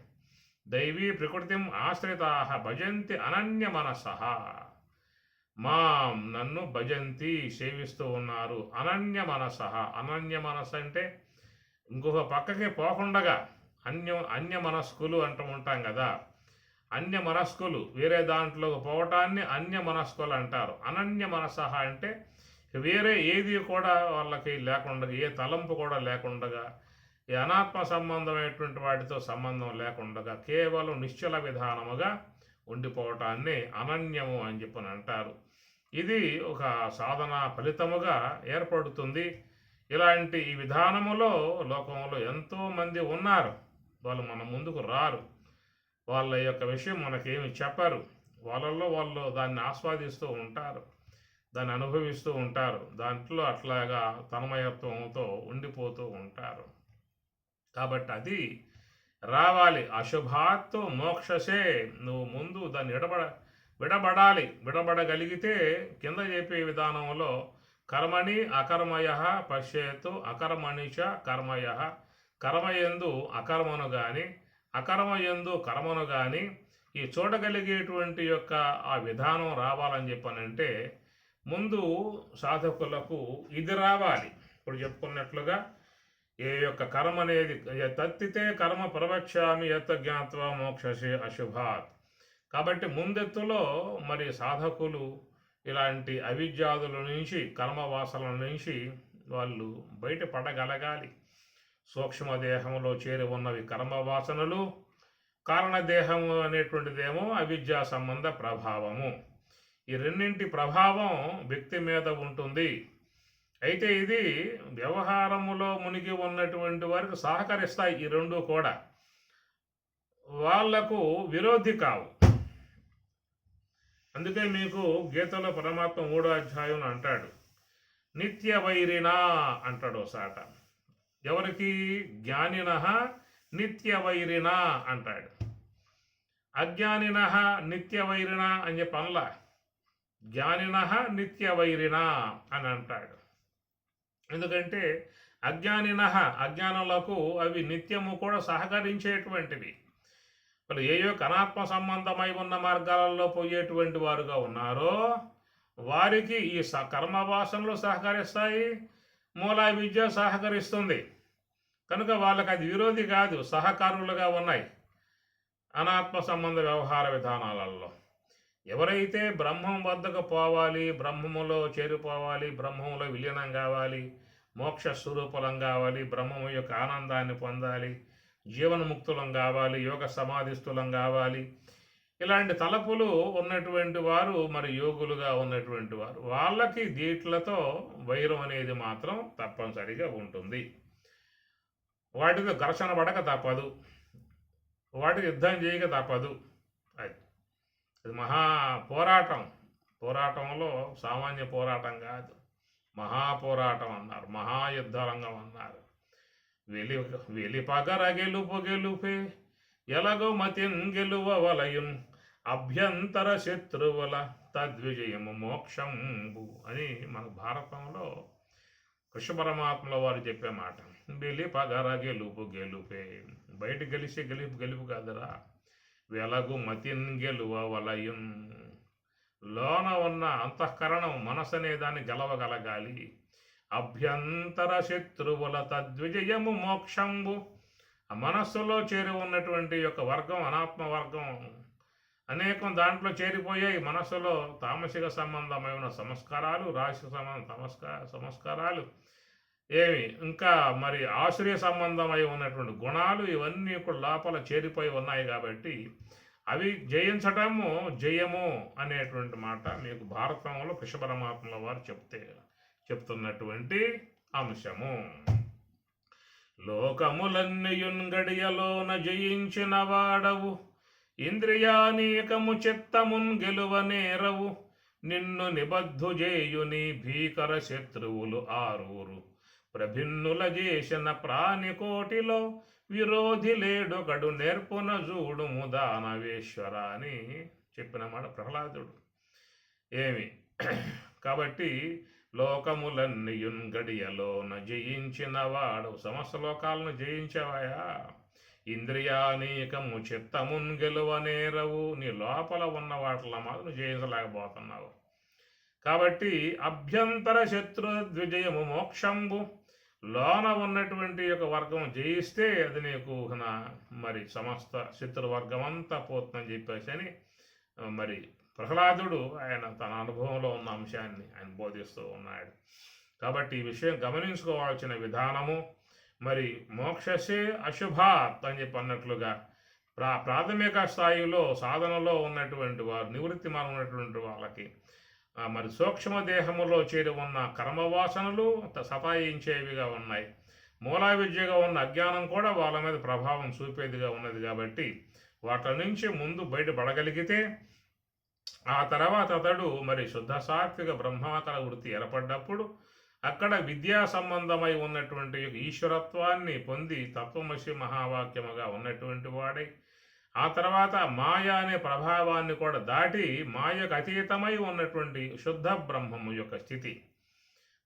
దైవీ ప్రకృతిం ఆశ్రితాః భజంతి అనన్య మనసః. నన్ను భజంతి సేవిస్తూ ఉన్నారు అనన్య మనసః. అనన్య మనస్సు అంటే ఇంకొక పక్కకి పోకుండగా అన్య మనస్కులు అంటూ ఉంటాం కదా. అన్య మనస్కులు వేరే దాంట్లో పోవటాన్ని అన్య మనస్కులు అంటారు. అనన్య మనసః అంటే వేరే ఏది కూడా వాళ్ళకి లేకుండా, ఏ తలంపు కూడా లేకుండా, ఈ అనాత్మ సంబంధమైనటువంటి వాటితో సంబంధం లేకుండా కేవలం నిశ్చల విధానముగా ఉండిపోవటాన్ని అనన్యము అని చెప్పని అంటారు. ఇది ఒక సాధన ఫలితముగా ఏర్పడుతుంది. ఇలాంటి ఈ విధానములో లోకంలో ఎంతోమంది ఉన్నారు. వాళ్ళు మన ముందుకు రారు, వాళ్ళ యొక్క విషయం మనకేమి చెప్పరు. వాళ్ళల్లో వాళ్ళు దాన్ని ఆస్వాదిస్తూ ఉంటారు, దాన్ని అనుభవిస్తూ ఉంటారు. దాంట్లో అట్లాగా తన్మయత్వంతో ఉండిపోతూ ఉంటారు. కాబట్టి అది రావాలి. అశుభాత్తు మోక్షసే, నువ్వు ముందు దాన్ని విడబడాలి. విడబడగలిగితే కింద చెప్పే విధానంలో కర్మణి అకర్మయ పశ్యేతు అకర్మణిచ కర్మయ, కర్మయందు అకర్మను కానీ అకర్మ యందు కర్మను కానీ ఈ చూడగలిగేటువంటి యొక్క ఆ విధానం రావాలని చెప్పానంటే ముందు సాధకులకు ఇది రావాలి. ఇప్పుడు చెప్పుకున్నట్లుగా ఏ యొక్క కర్మ అనేది తత్తితే కర్మ ప్రవక్ష్యామి యత్ జ్ఞాత్వా మోక్షసే అశుభాత్. కాబట్టి ముందెత్తులో మరి సాధకులు ఇలాంటి అవిద్యాదుల నుంచి కర్మవాసనల నుంచి వాళ్ళు బయటపడగలగాలి. సూక్ష్మదేహంలో చేరి ఉన్నవి కర్మవాసనలు, కారణదేహము అనేటువంటిదేమో అవిద్యా సంబంధ ప్రభావము. ఈ రెండింటి ప్రభావం వ్యక్తి మీద ఉంటుంది. అయితే ఇది వ్యవహారములో మునిగి ఉన్నటువంటి వారికి సహకరిస్తాయి. ఈ రెండు కూడా వాళ్లకు విరోధి కావు. అందుకే మీకు గీతలో పరమాత్మ 3వ అధ్యాయం అంటాడు, నిత్య వైరినా అంటాడు సాట. ఎవరికి? జ్ఞానిన నిత్య వైరినా అంటాడు. అజ్ఞానిన నిత్య వైరినా అని చెప్పి అనలా, జ్ఞానిన నిత్య వైరినా అని అంటాడు. ఎందుకంటే అజ్ఞానులకు అవి నిత్యము కూడా సహకరించేటువంటివి. మరి ఏ యొక్క అనాత్మ సంబంధమై ఉన్న మార్గాలలో పోయేటువంటి వారుగా ఉన్నారో వారికి ఈ కర్మవాసనలు సహకరిస్తాయి, మూలా విద్య సహకరిస్తుంది. కనుక వాళ్ళకి అది విరోధి కాదు, సహకారులుగా ఉన్నాయి అనాత్మ సంబంధ వ్యవహార విధానాలలో. ఎవరైతే బ్రహ్మం వద్దకు పోవాలి, బ్రహ్మములో చేరిపోవాలి, బ్రహ్మంలో విలీనం కావాలి, మోక్ష స్వరూపులం కావాలి, బ్రహ్మము యొక్క ఆనందాన్ని పొందాలి, జీవన్ముక్తులం కావాలి, యోగ సమాధిస్థులం కావాలి, ఇలాంటి తలపులు ఉన్నటువంటి వారు మరి యోగులుగా ఉన్నటువంటి వారు, వాళ్ళకి దీట్లతో వైరం అనేది మాత్రం తప్పనిసరిగా ఉంటుంది. వాటితో ఘర్షణ పడక తప్పదు, వాటికి యుద్ధం చేయక తప్పదు. అది మహా పోరాటం. పోరాటంలో సామాన్య పోరాటం కాదు, మహాపోరాటం అన్నారు, మహాయుద్ధరంగం అన్నారు. వెలిపగర గెలుపే ఎలగో మతిన్ గెలువ వలయున్ అభ్యంతర శత్రువుల తద్విజయము మోక్షంబు అని మన భారతంలో కృష్ణ పరమాత్మలో వారు చెప్పే మాట. వెలిపగర గెలుపే, బయట గెలుపు కాదురా, వెలగు మతిన్ గెలువ వలయున్, లోన ఉన్న అంతఃకరణం మనసు అనే దాన్ని గెలవగలగాలి. అభ్యంతర శత్రువుల తద్విజయము మోక్షంబు, ఆ మనస్సులో చేరి ఉన్నటువంటి యొక్క వర్గం అనాత్మ వర్గం అనేకం దాంట్లో చేరిపోయాయి. మనస్సులో తామసిక సంబంధమైన సంస్కారాలు, రాశి సంస్కారాలు ఇంకా మరి ఆశ్రయ సంబంధమై ఉన్నటువంటి గుణాలు ఇవన్నీ కూడా లోపల చేరిపోయి ఉన్నాయి. కాబట్టి అవి జయించటము జయము అనేటువంటి మాట మీకు భారతంలో కృష్ణ పరమాత్మల వారు చెప్తున్నటువంటి అంశము. లోకములన్నయున్ గడియలోన జయించిన వాడవు, ఇంద్రియానీకము చిత్తమున్ గెలువనేరవు, నిన్ను నిబద్ధు చేయుని భీకర శత్రువులు ఆరూరు, ప్రభిన్నుల చేసిన ప్రాణికోటిలో విరోధి లేడొకడు నేర్పున జూడుము దానవేశ్వర అని చెప్పిన మాట ప్రహ్లాదుడు. కాబట్టి లోకములన్నీయున్ గడియలోన జయించిన వాడు, సమస్త లోకాలను జయించవాయా, ఇంద్రియానీకము చిత్తమున్ గెలువనేరవు, నీ లోపల ఉన్న వాటిలో మాత్రం జయించలేకపోతున్నావు. కాబట్టి అభ్యంతర శత్రు ద్విజయము మోక్షంబు, లోన ఉన్నటువంటి యొక్క వర్గం జయిస్తే అది నీకు మరి సమస్త శత్రువర్గం అంతా పోతుందని చెప్పేసి అని మరి ప్రహ్లాదుడు ఆయన తన అనుభవంలో ఉన్న అంశాన్ని ఆయన బోధిస్తూ ఉన్నాడు. కాబట్టి ఈ విషయం గమనించుకోవాల్సిన విధానము మరి మోక్షసే అశుభాత్ అని చెప్పి అన్నట్లుగా ప్రాథమిక స్థాయిలో సాధనలో ఉన్నటువంటి వారు, నివృత్తి మాన ఉన్నటువంటి వాళ్ళకి మరి సూక్ష్మదేహములో చేరి ఉన్న కర్మవాసనలు సతాయించేవిగా ఉన్నాయి. మూలా విద్యగా ఉన్న అజ్ఞానం కూడా వాళ్ళ మీద ప్రభావం చూపేదిగా ఉన్నది. కాబట్టి వాటి నుంచి ముందు బయటపడగలిగితే ఆ తర్వాత అతడు మరి శుద్ధ సాత్విక బ్రహ్మాకర వృత్తి ఏర్పడ్డప్పుడు అక్కడ విద్యా సంబంధమై ఉన్నటువంటి ఈశ్వరత్వాన్ని పొంది తత్వమసి మహావాక్యముగా ఉన్నటువంటి వాడై ఆ తర్వాత మాయ అనే ప్రభావాన్ని కూడా దాటి మాయకు అతీతమై ఉన్నటువంటి శుద్ధ బ్రహ్మము యొక్క స్థితి.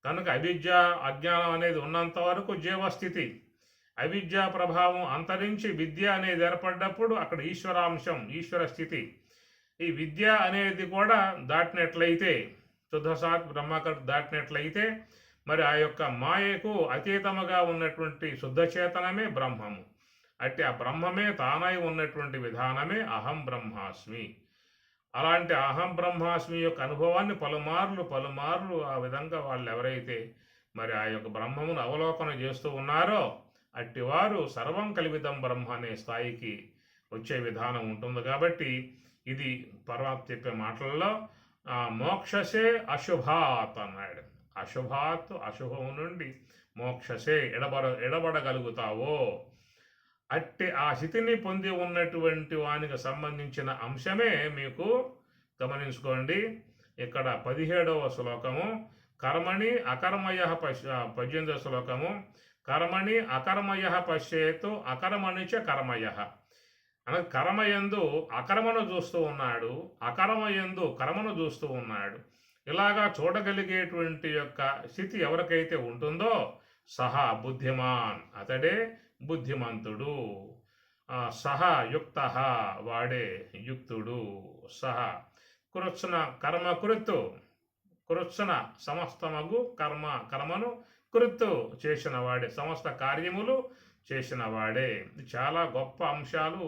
కనుక అవిద్య అజ్ఞానం అనేది ఉన్నంత వరకు జీవస్థితి, అవిద్యా ప్రభావం అంతరించి విద్య అనేది ఏర్పడ్డప్పుడు అక్కడ ఈశ్వరాంశం, ఈశ్వర స్థితి, ఈ విద్య అనేది కూడా దాటినట్లయితే, శుద్ధసాత్ బ్రహ్మకర్ దాటినట్లయితే మరి ఆ యొక్క మాయకు అతీతముగా ఉన్నటువంటి శుద్ధ చేతనమే బ్రహ్మము. అట్టి ఆ బ్రహ్మమే తానై ఉన్నటువంటి విధానమే అహం బ్రహ్మాస్మి. అలాంటి అహం బ్రహ్మాస్మి యొక్క అనుభవాన్ని పలుమార్లు ఆ విధంగా వాళ్ళు ఎవరైతే మరి ఆ యొక్క బ్రహ్మమును అవలోకన చేస్తూ ఉన్నారో అట్టివారు సర్వం కల్వితం బ్రహ్మ అనే స్థాయికి వచ్చే విధానం ఉంటుంది. కాబట్టి ఇది పరమాత్మ చెప్పే మాటల్లో మోక్షసే అశుభాత్ అన్నాడు. అశుభాత్, అశుభం నుండి మోక్షసే ఎడబడగలుగుతావో అట్టి ఆ స్థితిని పొంది ఉన్నటువంటి వానికి సంబంధించిన అంశమే మీకు గమనించుకోండి. ఇక్కడ 17వ శ్లోకము కర్మణి అకర్మయ 18వ శ్లోకము కర్మణి అకర్మయ పశ్చేతు అకర్మణి చ కర్మయ. అనగా కర్మయందు అకర్మను చూస్తూ ఉన్నాడు, అకర్మయందు కర్మను చూస్తూ ఉన్నాడు. ఇలాగా చూడగలిగేటువంటి యొక్క స్థితి ఎవరికైతే ఉంటుందో సహా బుద్ధిమాన్, అతడే బుద్ధిమంతుడు. సహ యుక్త, వాడే యుక్తుడు. సహ కృత్సన కర్మ కృత్సన సమస్తమగు కర్మను కృత్తు చేసిన వాడే, సమస్త కార్యములు చేసిన వాడే. చాలా గొప్ప అంశాలు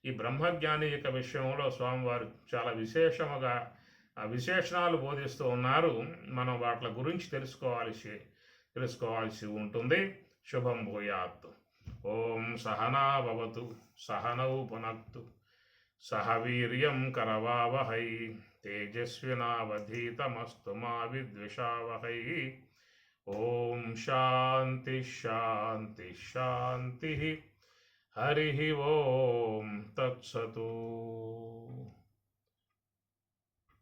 ఈ బ్రహ్మజ్ఞాని యొక్క విషయంలో స్వామివారు చాలా విశేషణాలు బోధిస్తూ ఉన్నారు. మనం వాటి గురించి తెలుసుకోవాల్సి ఉంటుంది. శుభం భూయాత్. ఓం సహనా భవతు సహనౌ పునక్తు సహ వీర్యం కరవావహై తేజస్వినావధీతమస్తు మా విద్విషావహై. ఓం శాంతి శాంతి శాంతి. హరి ఓం తత్సతు.